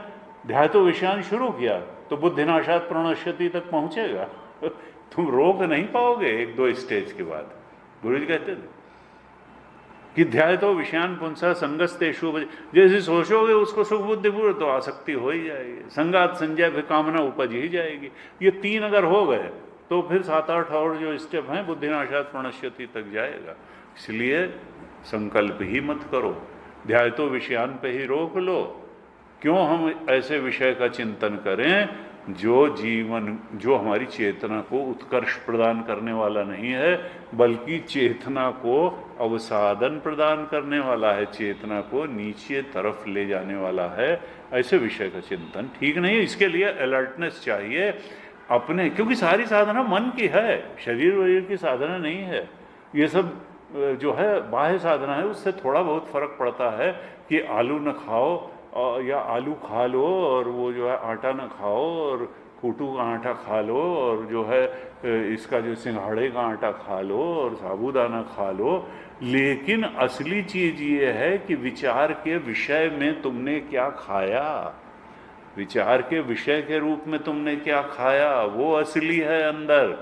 ध्यातो विषयान शुरू किया तो बुद्धिनाशात प्रणश्यति तक पहुंचेगा, तुम रोक नहीं पाओगे एक दो स्टेज के बाद। गुरु जी कहते थे कि ध्यातो विषयान पुंसा संगस्तेषु, जैसे सोचोगे उसको सुख बुद्धि पूर्व तो आसक्ति हो ही जाएगी, संगात संजय भी कामना उपज ही जाएगी। ये तीन अगर हो गए तो फिर 7-8 और जो स्टेप हैं बुद्धिनाशात प्रणश्यति तक जाएगा। इसलिए संकल्प ही मत करो, ध्यातो विषयान पे ही रोक लो। क्यों हम ऐसे विषय का चिंतन करें जो हमारी चेतना को उत्कर्ष प्रदान करने वाला नहीं है, बल्कि चेतना को अवसादन प्रदान करने वाला है, चेतना को नीचे तरफ ले जाने वाला है, ऐसे विषय का चिंतन ठीक नहीं है। इसके लिए अलर्टनेस चाहिए अपने, क्योंकि सारी साधना मन की है, शरीर वरीर की साधना नहीं है। ये सब जो है बाह्य साधना है, उससे थोड़ा बहुत फर्क पड़ता है कि आलू न खाओ या आलू खा लो, और वो जो है आटा न खाओ, और कूटू का आटा खा लो, और जो है इसका जो सिंघाड़े का आटा खा लो, और साबूदाना खा लो। लेकिन असली चीज ये है कि विचार के विषय में तुमने क्या खाया, विचार के विषय के रूप में तुमने क्या खाया, वो असली है अंदर।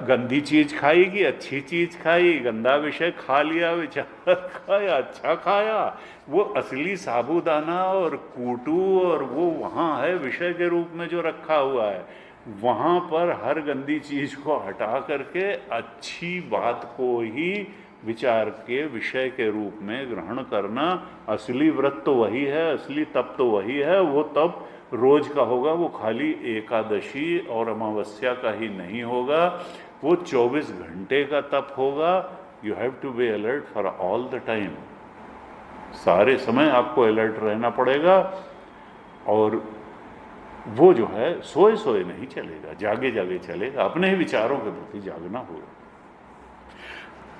गंदी चीज खाएगी, अच्छी चीज खाई, गंदा विषय खा लिया, विचार खाया, अच्छा खाया, वो असली साबूदाना और कूटू और वो वहाँ है विषय के रूप में जो रखा हुआ है। वहाँ पर हर गंदी चीज को हटा करके अच्छी बात को ही विचार के विषय के रूप में ग्रहण करना असली व्रत तो वही है, असली तप तो वही है। वो तप रोज का होगा, वो खाली एकादशी और अमावस्या का ही नहीं होगा, वो 24 घंटे का तप होगा। You have to be alert for all the time, सारे समय आपको अलर्ट रहना पड़ेगा। और वो जो है सोए सोए नहीं चलेगा, जागे जागे चलेगा, अपने ही विचारों के प्रति जागना होगा।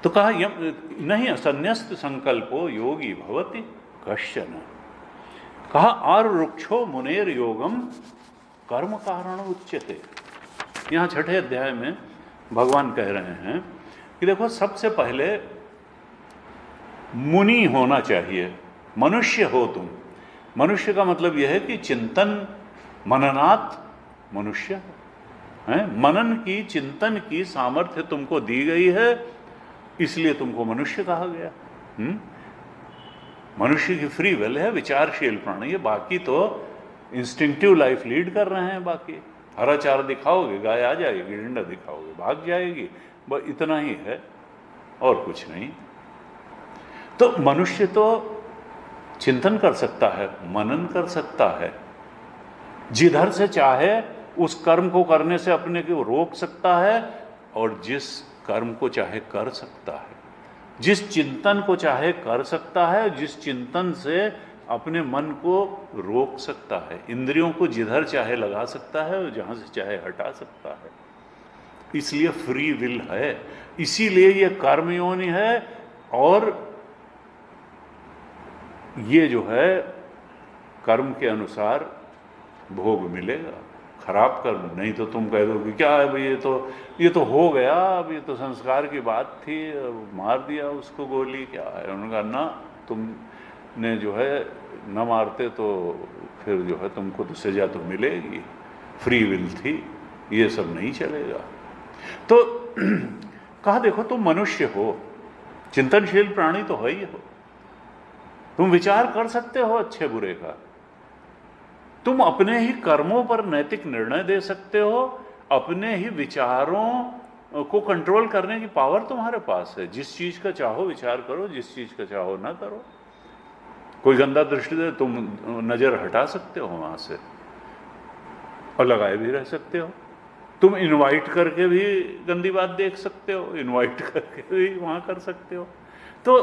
तो कहा नहीं असन्यस्त संकल्पो योगी भवति कश्चन। कहा आर वृक्षो मुनेर योगम कर्म कारण उच्यते। यहाँ छठे अध्याय में भगवान कह रहे हैं कि देखो सबसे पहले मुनि होना चाहिए, मनुष्य हो तुम। मनुष्य का मतलब यह है कि चिंतन मननात् मनुष्य है, मनन की चिंतन की सामर्थ्य तुमको दी गई है, इसलिए तुमको मनुष्य कहा गया। मनुष्य की फ्री विल है, विचारशील प्राणी है। बाकी तो इंस्टिंक्टिव लाइफ लीड कर रहे हैं। बाकी हरा चारा दिखाओगे गाय आ जाएगी, डंडा दिखाओगे भाग जाएगी, बस इतना ही है और कुछ नहीं। तो मनुष्य तो चिंतन कर सकता है, मनन कर सकता है, जिधर से चाहे उस कर्म को करने से अपने को रोक सकता है, और जिस कर्म को चाहे कर सकता है, जिस चिंतन को चाहे कर सकता है, जिस चिंतन से अपने मन को रोक सकता है, इंद्रियों को जिधर चाहे लगा सकता है और जहां से चाहे हटा सकता है। इसलिए फ्री विल है, इसीलिए ये कर्म योनि है। और ये जो है कर्म के अनुसार भोग मिलेगा, खराब कर्म नहीं तो तुम कह दो कि क्या है भाई, ये तो हो गया, अब ये तो संस्कार की बात थी, मार दिया उसको गोली, क्या है। उन्होंने कहा ना, तुमने जो है न मारते तो फिर जो है तुमको तो सजा तो मिलेगी, फ्री विल थी, ये सब नहीं चलेगा। तो कहा देखो तुम मनुष्य हो, चिंतनशील प्राणी तो है ही हो, तुम विचार कर सकते हो अच्छे बुरे का, तुम अपने ही कर्मों पर नैतिक निर्णय दे सकते हो, अपने ही विचारों को कंट्रोल करने की पावर तुम्हारे पास है। जिस चीज का चाहो विचार करो, जिस चीज का चाहो ना करो। कोई गंदा दृष्टि दे, तुम नजर हटा सकते हो वहां से और लगाए भी रह सकते हो। तुम इनवाइट करके भी गंदी बात देख सकते हो, इनवाइट करके भी वहां कर सकते हो। तो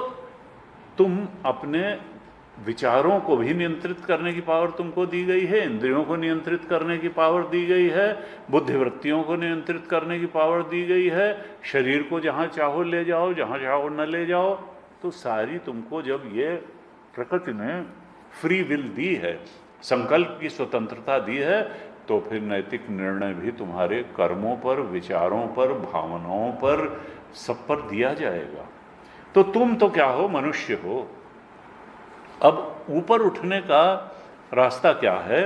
तुम अपने विचारों को भी नियंत्रित करने की पावर तुमको दी गई है, इंद्रियों को नियंत्रित करने की पावर दी गई है, बुद्धिवृत्तियों को नियंत्रित करने की पावर दी गई है, शरीर को जहां चाहो ले जाओ, जहां चाहो न ले जाओ। तो सारी तुमको जब ये प्रकृति ने फ्री विल दी है, संकल्प की स्वतंत्रता दी है, तो फिर नैतिक निर्णय भी तुम्हारे कर्मों पर, विचारों पर, भावनाओं पर, सब पर दिया जाएगा। तो तुम तो क्या हो, मनुष्य हो। अब ऊपर उठने का रास्ता क्या है?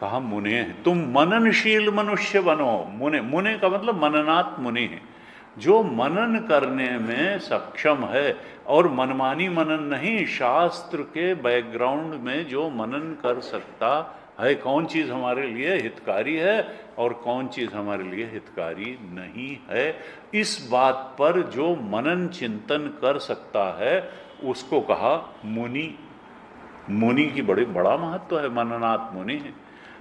कहा मुने, तुम मननशील मनुष्य बनो। मुने, मुने का मतलब मननात् मुनि है, जो मनन करने में सक्षम है। और मनमानी मनन नहीं, शास्त्र के बैकग्राउंड में जो मनन कर सकता है, कौन चीज हमारे लिए हितकारी है और कौन चीज हमारे लिए हितकारी नहीं है, इस बात पर जो मनन चिंतन कर सकता है उसको कहा मुनि। मुनि की बड़ा महत्व है, मननात् मुनि है।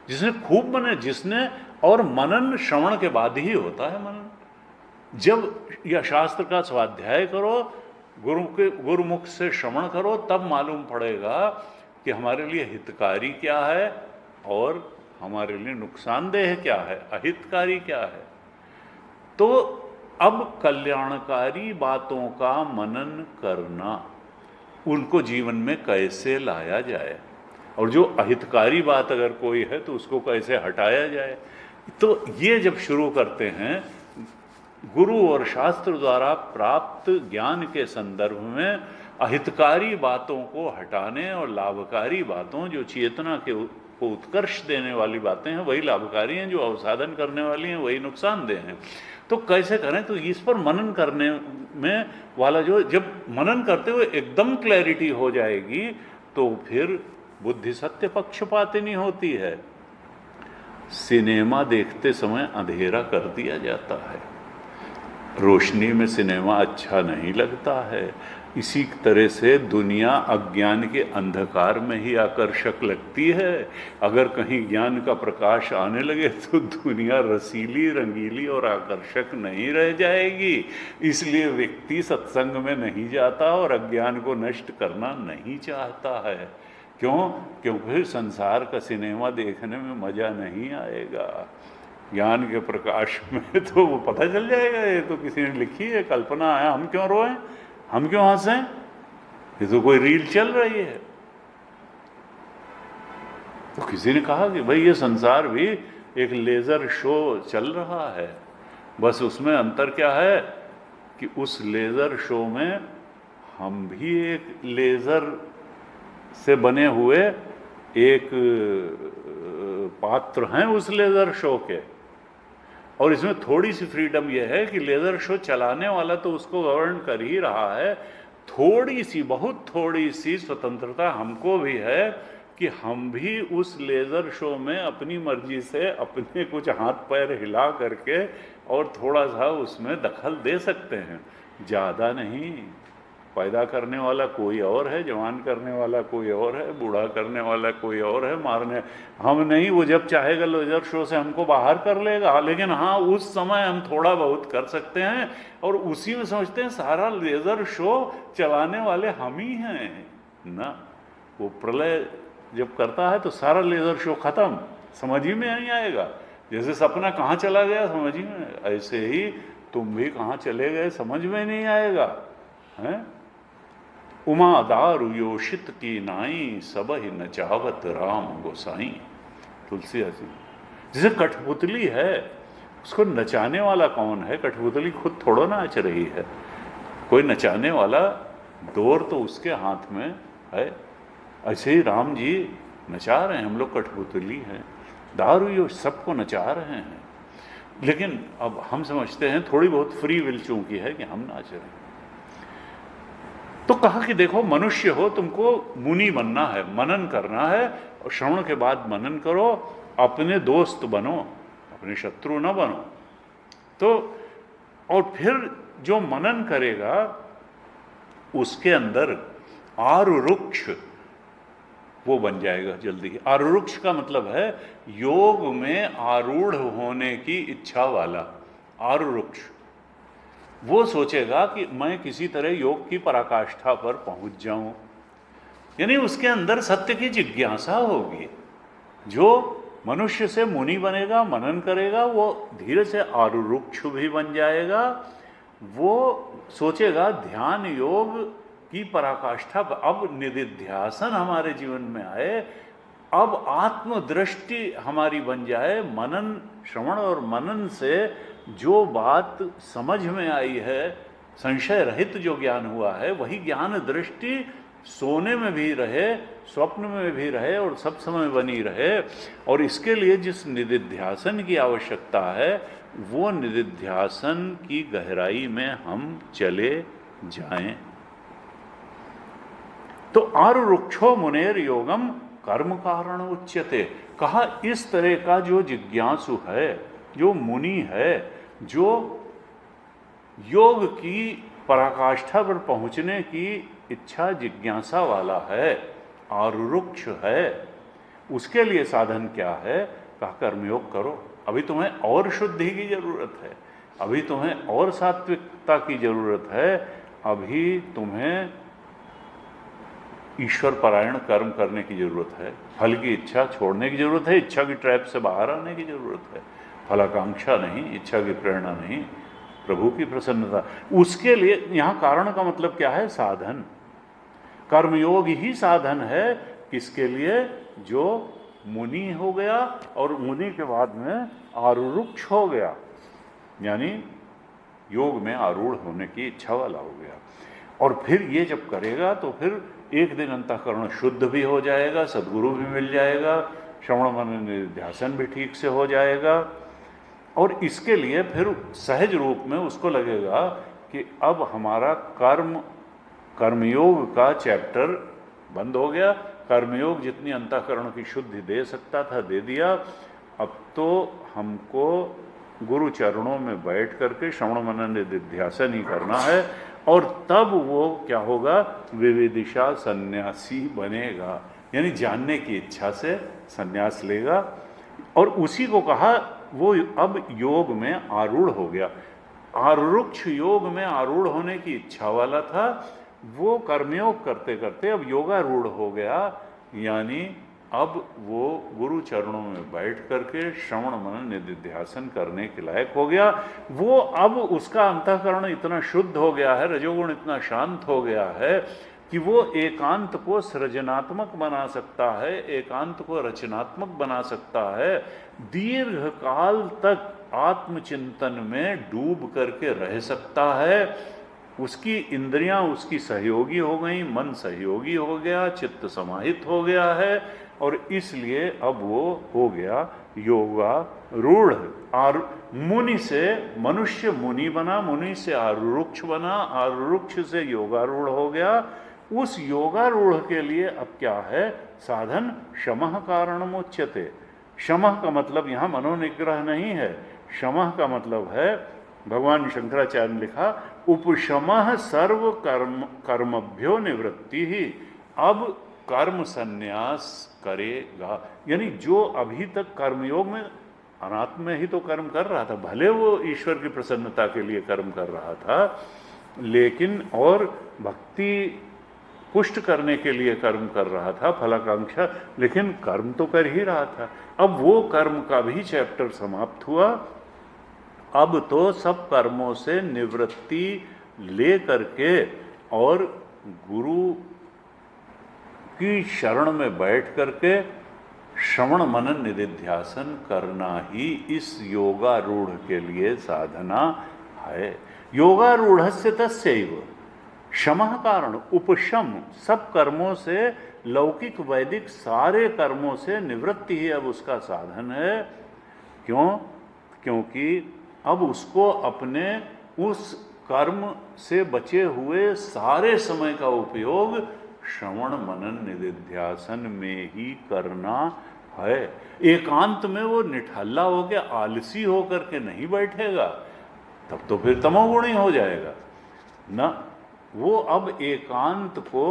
जिसने खूब मने, जिसने, और मनन श्रवण के बाद ही होता है मनन। जब यह शास्त्र का स्वाध्याय करो, गुरुमुख से श्रवण करो, तब मालूम पड़ेगा कि हमारे लिए हितकारी क्या है और हमारे लिए नुकसानदेह क्या है, अहितकारी क्या है। तो अब कल्याणकारी बातों का मनन करना, उनको जीवन में कैसे लाया जाए, और जो अहितकारी बात अगर कोई है तो उसको कैसे हटाया जाए। तो ये जब शुरू करते हैं गुरु और शास्त्र द्वारा प्राप्त ज्ञान के संदर्भ में, अहितकारी बातों को हटाने और लाभकारी बातों, जो चेतना को उत्कर्ष देने वाली बातें हैं वही लाभकारी हैं, जो अवसाधन करने वाली हैं वही नुकसानदेह हैं। तो कैसे करें? तो इस पर मनन करने में वाला, जो जब मनन करते हुए एकदम क्लैरिटी हो जाएगी तो फिर बुद्धि सत्य पक्षपातिनी होती है। सिनेमा देखते समय अंधेरा कर दिया जाता है, रोशनी में सिनेमा अच्छा नहीं लगता है। इसी तरह से दुनिया अज्ञान के अंधकार में ही आकर्षक लगती है। अगर कहीं ज्ञान का प्रकाश आने लगे तो दुनिया रसीली, रंगीली और आकर्षक नहीं रह जाएगी। इसलिए व्यक्ति सत्संग में नहीं जाता और अज्ञान को नष्ट करना नहीं चाहता है। क्यों? क्योंकि संसार का सिनेमा देखने में मज़ा नहीं आएगा। ज्ञान के प्रकाश में तो वो पता चल जाएगा, ये तो किसी ने लिखी है, कल्पना है, हम क्यों रोएं, हम क्यों हंसें, ये तो कोई रील चल रही है। तो किसी ने कहा कि भाई ये संसार भी एक लेज़र शो चल रहा है, बस उसमें अंतर क्या है कि उस लेज़र शो में हम भी एक लेज़र से बने हुए एक पात्र हैं उस लेज़र शो के। और इसमें थोड़ी सी फ्रीडम यह है कि लेज़र शो चलाने वाला तो उसको गवर्न कर ही रहा है, थोड़ी सी, बहुत थोड़ी सी स्वतंत्रता हमको भी है कि हम भी उस लेज़र शो में अपनी मर्जी से अपने कुछ हाथ पैर हिला करके और थोड़ा सा उसमें दखल दे सकते हैं, ज़्यादा नहीं। पैदा करने वाला कोई और है, जवान करने वाला कोई और है, बूढ़ा करने वाला कोई और है, मारने हम नहीं। वो जब चाहेगा लेज़र शो से हमको बाहर कर लेगा, लेकिन हाँ उस समय हम थोड़ा बहुत कर सकते हैं। और उसी में समझते हैं सारा लेज़र शो चलाने वाले हम ही हैं ना। वो प्रलय जब करता है तो सारा लेज़र शो खत्म, समझ ही में नहीं आएगा। जैसे सपना कहाँ चला गया समझ ही में, ऐसे ही तुम भी कहाँ चले गए समझ में नहीं आएगा, हैं। उमा दारु योषित की नाई, सब ही नचावत राम गोसाई। तुलसीदास जी। जैसे कठपुतली है, उसको नचाने वाला कौन है? कठपुतली खुद थोड़ा नाच रही है, कोई नचाने वाला डोर तो उसके हाथ में है। ऐसे ही राम जी नचा रहे हैं, हम लोग कठपुतली हैं, दारू यो सबको नचा रहे हैं। लेकिन अब हम समझते हैं थोड़ी बहुत फ्री विल चूंकि है कि हम नाच रहे हैं। तो कहा कि देखो मनुष्य हो, तुमको मुनि बनना है, मनन करना है, और श्रवण के बाद मनन करो, अपने दोस्त बनो, अपने शत्रु न बनो। तो और फिर जो मनन करेगा उसके अंदर आरुरुक्ष वो बन जाएगा जल्दी ही। आरुरुक्ष का मतलब है योग में आरूढ़ होने की इच्छा वाला। आरुरुक्ष वो सोचेगा कि मैं किसी तरह योग की पराकाष्ठा पर पहुंच जाऊं, यानी उसके अंदर सत्य की जिज्ञासा होगी। जो मनुष्य से मुनि बनेगा, मनन करेगा, वो धीरे से आरुरुक्ष भी बन जाएगा। वो सोचेगा ध्यान योग की पराकाष्ठा पर अब निधिध्यासन हमारे जीवन में आए, अब आत्मदृष्टि हमारी बन जाए। मनन, श्रवण और मनन से जो बात समझ में आई है, संशय रहित जो ज्ञान हुआ है, वही ज्ञान दृष्टि सोने में भी रहे, स्वप्न में भी रहे और सब समय बनी रहे। और इसके लिए जिस निधिध्यासन की आवश्यकता है, वो निधिध्यासन की गहराई में हम चले जाएं। तो आरुरुक्षो मुनेर योगम कर्म कारण उच्यते। कहा इस तरह का जो जिज्ञासु है, जो मुनि है, जो योग की पराकाष्ठा पर पहुंचने की इच्छा जिज्ञासा वाला है, आरुरुक्ष है, उसके लिए साधन क्या है? कहा कर्मयोग करो। अभी तुम्हें और शुद्धि की जरूरत है, अभी तुम्हें और सात्विकता की जरूरत है, अभी तुम्हें ईश्वर परायण कर्म करने की जरूरत है, फल की इच्छा छोड़ने की जरूरत है, इच्छा की ट्रैप से बाहर आने की जरूरत है। फलाकांक्षा नहीं, इच्छा की प्रेरणा नहीं, प्रभु की प्रसन्नता। उसके लिए यहाँ कारण का मतलब क्या है? साधन। कर्मयोग ही साधन है। किसके लिए? जो मुनि हो गया और मुनि के बाद में आरूढ़ हो गया, यानी योग में आरूढ़ होने की इच्छा वाला हो गया। और फिर ये जब करेगा तो फिर एक दिन अंतःकरण शुद्ध भी हो जाएगा, सद्गुरु भी मिल जाएगा, श्रवण मनन निधिध्यासन भी ठीक से हो जाएगा। और इसके लिए फिर सहज रूप में उसको लगेगा कि अब हमारा कर्मयोग का चैप्टर बंद हो गया। कर्मयोग जितनी अंतःकरण की शुद्धि दे सकता था दे दिया। अब तो हमको गुरु चरणों में बैठ करके श्रवण मनन निधिध्यासन ही करना है। और तब वो क्या होगा? विविदिशा सन्यासी बनेगा, यानी जानने की इच्छा से सन्यास लेगा। और उसी को कहा वो अब योग में आरूढ़ हो गया। आरूढ़ योग में आरूढ़ होने की इच्छा वाला था, वो कर्मयोग करते करते अब योगारूढ़ हो गया, यानी अब वो गुरु चरणों में बैठ करके श्रवण मनन निधिध्यासन करने के लायक हो गया। वो अब उसका अंतःकरण इतना शुद्ध हो गया है, रजोगुण इतना शांत हो गया है कि वो एकांत को सृजनात्मक बना सकता है, एकांत को रचनात्मक बना सकता है, दीर्घ काल तक आत्मचिंतन में डूब करके रह सकता है। उसकी इंद्रियां उसकी सहयोगी हो गई, मन सहयोगी हो गया, चित्त समाहित हो गया है, और इसलिए अब वो हो गया योगारूढ़। और मुनि से मनुष्य मुनि बना, मुनि से आरूढ़ बना, आरूढ़ से योगारूढ़ हो गया। उस योगारूढ़ के लिए अब क्या है? साधन शमः कारणमुच्यते। शमः का मतलब यहाँ मनोनिग्रह नहीं है, शमः का मतलब है, भगवान शंकराचार्य ने लिखा, उपशमः सर्व कर्मभ्यो निवृत्ति ही। अब कर्म संन्यास करेगा, यानी जो अभी तक कर्मयोग में अनात्म में ही तो कर्म कर रहा था, भले वो ईश्वर की प्रसन्नता के लिए कर्म कर रहा था, लेकिन और भक्ति पुष्ट करने के लिए कर्म कर रहा था, फलाकांक्षा, लेकिन कर्म तो कर ही रहा था। अब वो कर्म का भी चैप्टर समाप्त हुआ। अब तो सब कर्मों से निवृत्ति ले करके और गुरु की शरण में बैठ करके श्रवण मनन निधिध्यासन करना ही इस योगारूढ़ के लिए साधना है। योगारूढ़स्य तस्यैव शमः कारण उपशम, सब कर्मों से, लौकिक वैदिक सारे कर्मों से निवृत्ति ही अब उसका साधन है। क्यों? क्योंकि अब उसको अपने उस कर्म से बचे हुए सारे समय का उपयोग श्रवण मनन निधिध्यासन में ही करना है। एकांत में वो निठल्ला हो के आलसी हो करके नहीं बैठेगा, तब तो फिर तमोगुणी हो जाएगा ना। वो अब एकांत को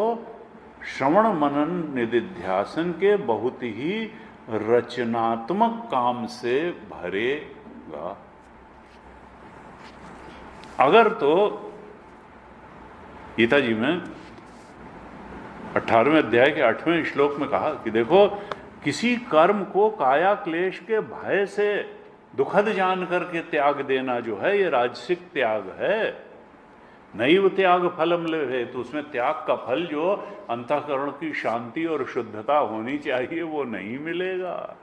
श्रवण मनन निधिध्यासन के बहुत ही रचनात्मक काम से भरेगा। अगर तो गीता जी में 18वें अध्याय के 8वें श्लोक में कहा कि देखो, किसी कर्म को काया क्लेश के भय से दुखद जान करके त्याग देना जो है, ये राजसिक त्याग है। नैव त्याग फलम लभेत, तो उसमें त्याग का फल जो अंतःकरण की शांति और शुद्धता होनी चाहिए वो नहीं मिलेगा।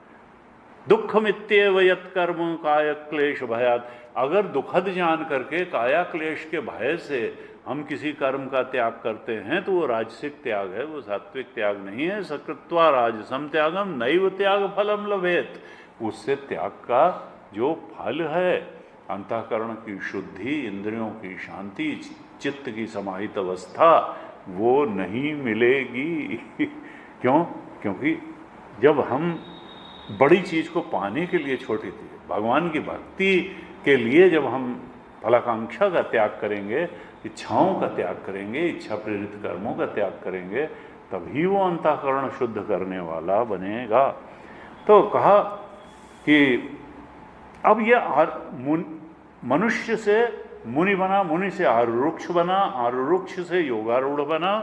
दुःखमित्येव यत् कर्म काय क्लेश भयात्, अगर दुखद जान करके काया क्लेश के भय से हम किसी कर्म का त्याग करते हैं तो वो राजसिक त्याग है, वो सात्विक त्याग नहीं है। सकृत्वा राजसम त्यागम नैव त्याग फलम लभेत, उससे त्याग का जो फल है, अंतःकरण की शुद्धि, इंद्रियों की शांति, चित्त की समाहित अवस्था, वो नहीं मिलेगी। क्यों? क्योंकि जब हम बड़ी चीज़ को पाने के लिए छोटी थी, भगवान की भक्ति के लिए जब हम फलाकांक्षा का त्याग करेंगे, इच्छाओं का त्याग करेंगे, इच्छा प्रेरित कर्मों का त्याग करेंगे, तभी वो अंतःकरण शुद्ध करने वाला बनेगा। तो कहा कि अब ये मनुष्य से मुनि बना, मुनि से आरुरुक्ष बना, आरुरुक्ष से योगारूढ़ बना,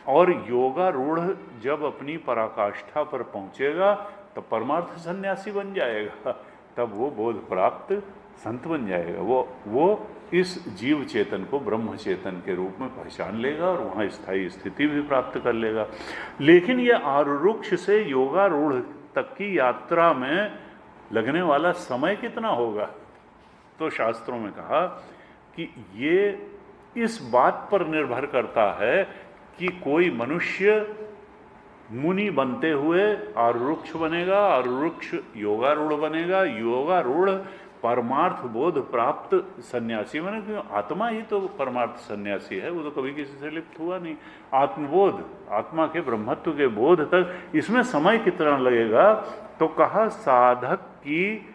और योगारूढ़ जब अपनी पराकाष्ठा पर पहुंचेगा तब परमार्थ सन्यासी बन जाएगा, तब वो बोध प्राप्त संत बन जाएगा। वो इस जीव चेतन को ब्रह्म चेतन के रूप में पहचान लेगा और वहाँ स्थायी स्थिति भी प्राप्त कर लेगा। लेकिन ये आरुरुक्ष से योगारूढ़ तक की यात्रा में लगने वाला समय कितना होगा? तो शास्त्रों में कहा कि ये इस बात पर निर्भर करता है कि कोई मनुष्य मुनि बनते हुए आरुरुक्ष बनेगा, आरुरुक्ष योगारूढ़ बनेगा, योगारूढ़ परमार्थ बोध प्राप्त सन्यासी बने, क्योंकि आत्मा ही तो परमार्थ सन्यासी है, वो तो कभी किसी से लिप्त हुआ नहीं। आत्मबोध, आत्मा के ब्रह्मत्व के बोध तक इसमें समय कितना लगेगा? तो कहा साधक की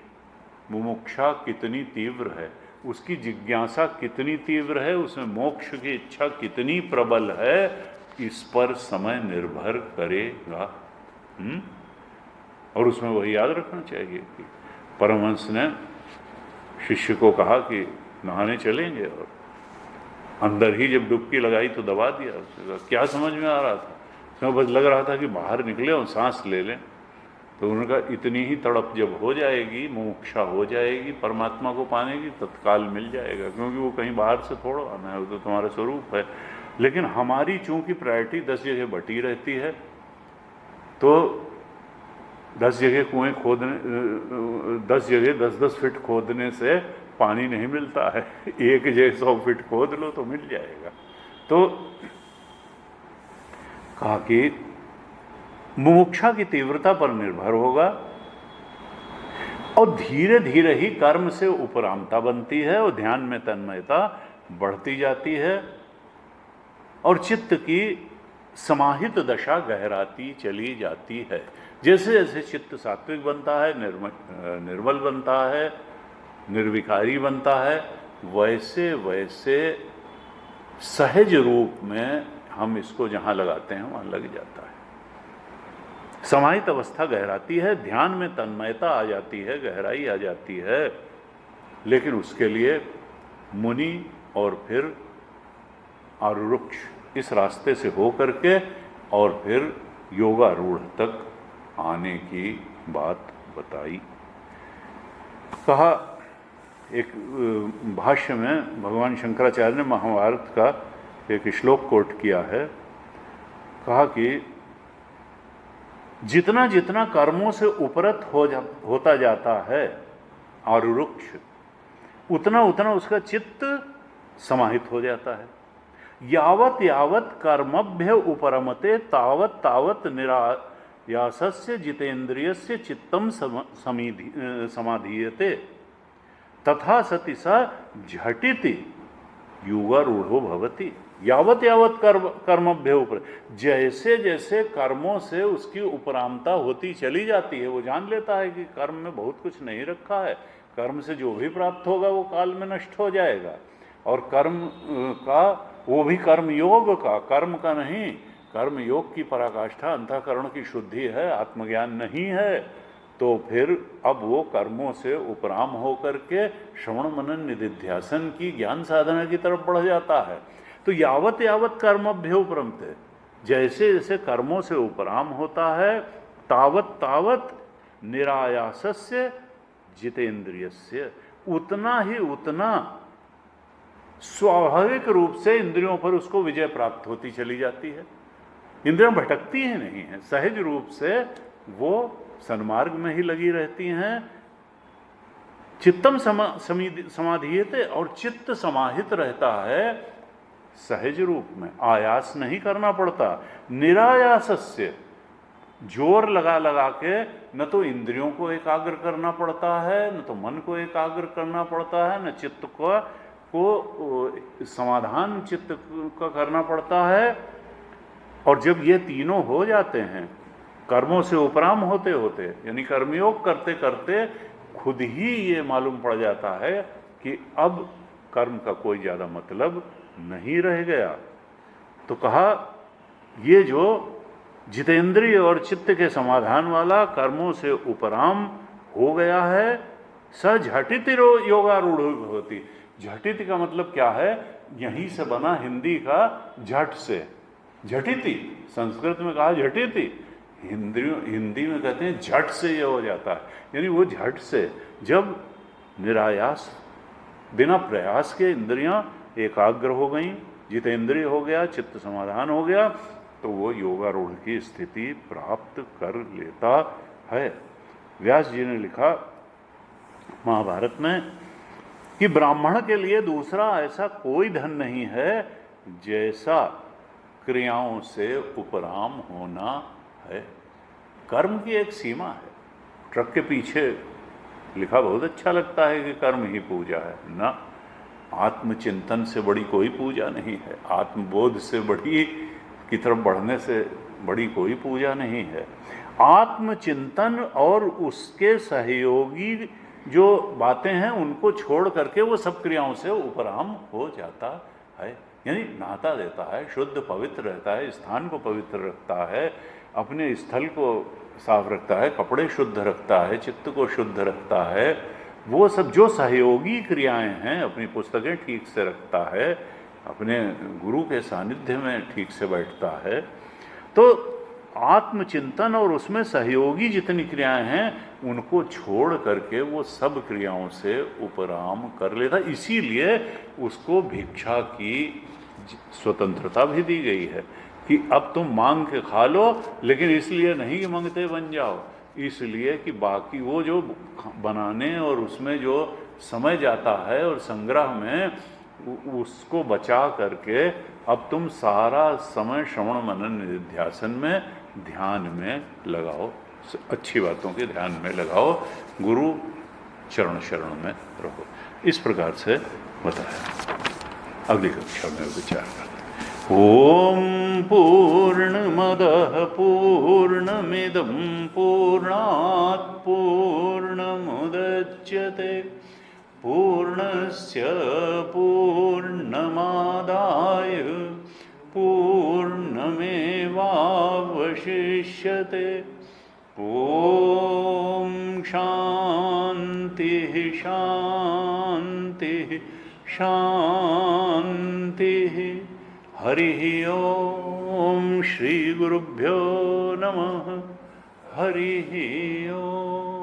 मुमुक्षा कितनी तीव्र है, उसकी जिज्ञासा कितनी तीव्र है, उसमें मोक्ष की इच्छा कितनी प्रबल है, इस पर समय निर्भर करेगा। और उसमें वही याद रखना चाहिए कि परमहंस ने शिष्य को कहा कि नहाने चलेंगे, और अंदर ही जब डुबकी लगाई तो दबा दिया। उसने कहा क्या समझ में आ रहा था? उसमें बस लग रहा था कि बाहर निकले और सांस ले लें। तो उन्होंने कहा इतनी ही तड़प जब हो जाएगी, मुमुक्षा हो जाएगी परमात्मा को पाने की, तत्काल मिल जाएगा, क्योंकि वो कहीं बाहर से थोड़ा आना है, वो तो तुम्हारा स्वरूप है। लेकिन हमारी चूंकि प्रायोरिटी 10 जगह बटी रहती है, तो 10 जगह कुएं खोदने, 10 जगह 10-10 फीट खोदने से पानी नहीं मिलता है। एक जगह 100 फीट खोद लो तो मिल जाएगा। तो कहा कि मुमुक्षा की तीव्रता पर निर्भर होगा, और धीरे धीरे ही कर्म से उपरामता बनती है, और ध्यान में तन्मयता बढ़ती जाती है, और चित्त की समाहित दशा गहराती चली जाती है। जैसे जैसे चित्त सात्विक बनता है, निर्मल बनता है, निर्विकारी बनता है, वैसे वैसे सहज रूप में हम इसको जहाँ लगाते हैं वहाँ लग जाता है। समाहित अवस्था गहराती है, ध्यान में तन्मयता आ जाती है, गहराई आ जाती है। लेकिन उसके लिए मुनि और फिर आरुरुक्ष इस रास्ते से हो करके और फिर योगारूढ़ तक आने की बात बताई। कहा एक भाष्य में भगवान शंकराचार्य ने महाभारत का एक श्लोक कोट किया है। कहा कि जितना जितना कर्मों से उपरत होता जाता है आरुरुक्ष, उतना उतना उसका चित्त समाहित हो जाता है। यावत यावत कर्मभ्य उपरमते तावत तावत निरायासस्य जितेन्द्रियस्य चित्तम समाधीयते तथा सति स झटिति योगारूढ़ो भवति। यावत यावत कर्मभ्य ऊपर, जैसे जैसे कर्मों से उसकी उपरामता होती चली जाती है, वो जान लेता है कि कर्म में बहुत कुछ नहीं रखा है, कर्म से जो भी प्राप्त होगा वो काल में नष्ट हो जाएगा, और कर्म का वो भी कर्म योग का, कर्म का नहीं, कर्म योग की पराकाष्ठा अंतःकरण की शुद्धि है, आत्मज्ञान नहीं है। तो फिर अब वो कर्मों से उपराम होकर के श्रवण मनन निधिध्यासन की ज्ञान साधना की तरफ बढ़ जाता है। तो यावत यावत कर्मभ्य उपरमते, जैसे जैसे कर्मों से उपराम होता है, तावत तावत निरायासस्य जितेन्द्रियस्य, उतना ही उतना स्वाभाविक रूप से इंद्रियों पर उसको विजय प्राप्त होती चली जाती है। इंद्रियां भटकती ही नहीं है, सहज रूप से वो सन्मार्ग में ही लगी रहती हैं। चित्तम समाधीयते, और चित्त समाहित रहता है सहज रूप में, आयास नहीं करना पड़ता। निरायासस्य, जोर लगा लगा के न तो इंद्रियों को एकाग्र करना पड़ता है, न तो मन को एकाग्र करना पड़ता है, न चित्त को समाधान चित्त का करना पड़ता है। और जब ये तीनों हो जाते हैं, कर्मों से उपराम होते होते, यानी कर्मयोग करते करते खुद ही ये मालूम पड़ जाता है कि अब कर्म का कोई ज़्यादा मतलब नहीं रह गया। तो कहा ये जो जितेंद्रिय और चित्त के समाधान वाला कर्मों से उपराम हो गया है, स झटिति योगारूढ़ होती। झटिति का मतलब क्या है? यहीं से बना हिंदी का झट से, झटिति संस्कृत में कहा झटिति, हिंदी में कहते हैं झट से ये हो जाता है। यानी वो झट से जब निरायास बिना प्रयास के इंद्रियां एकाग्र हो गई, जितेंद्रिय हो गया, चित्त समाधान हो गया, तो वो योगारूढ़ की स्थिति प्राप्त कर लेता है। व्यास जी ने लिखा महाभारत में कि ब्राह्मण के लिए दूसरा ऐसा कोई धन नहीं है जैसा क्रियाओं से उपराम होना है। कर्म की एक सीमा है। ट्रक के पीछे लिखा बहुत अच्छा लगता है कि कर्म ही पूजा है ना। आत्मचिंतन से बड़ी कोई पूजा नहीं है, आत्मबोध से बड़ी की तरफ बढ़ने से बड़ी कोई पूजा नहीं है। आत्मचिंतन और उसके सहयोगी जो बातें हैं उनको छोड़ करके वो सब क्रियाओं से उपराम हो जाता है। यानी नहाता देता है, शुद्ध पवित्र रहता है, स्थान को पवित्र रखता है, अपने स्थल को साफ रखता है, कपड़े शुद्ध रखता है, चित्त को शुद्ध रखता है। वो सब जो सहयोगी क्रियाएं हैं, अपनी पुस्तकें ठीक से रखता है, अपने गुरु के सानिध्य में ठीक से बैठता है, तो आत्मचिंतन और उसमें सहयोगी जितनी क्रियाएं हैं उनको छोड़ करके वो सब क्रियाओं से उपराम कर लेता। इसीलिए उसको भिक्षा की स्वतंत्रता भी दी गई है कि अब तुम मांग के खा लो, लेकिन इसलिए नहीं कि मांगते बन जाओ, इसलिए कि बाकी वो जो बनाने और उसमें जो समय जाता है और संग्रह में उसको बचा करके अब तुम सारा समय श्रवण मनन निधिध्यासन में ध्यान में लगाओ, अच्छी बातों के ध्यान में लगाओ, गुरु चरण शरण में रहो। इस प्रकार से बताया। अगली कक्षा में विचार करते। ओम पूर्णमदः पूर्णमिदं पूर्णात् पूर्णमुदच्यते पूर्णस्य पूर्णमादाय पूर्णमेवावशिष्यते। ओम शांति शांति शांति। हरि ओम। श्री गुरुभ्यो नमः। हरि ओम।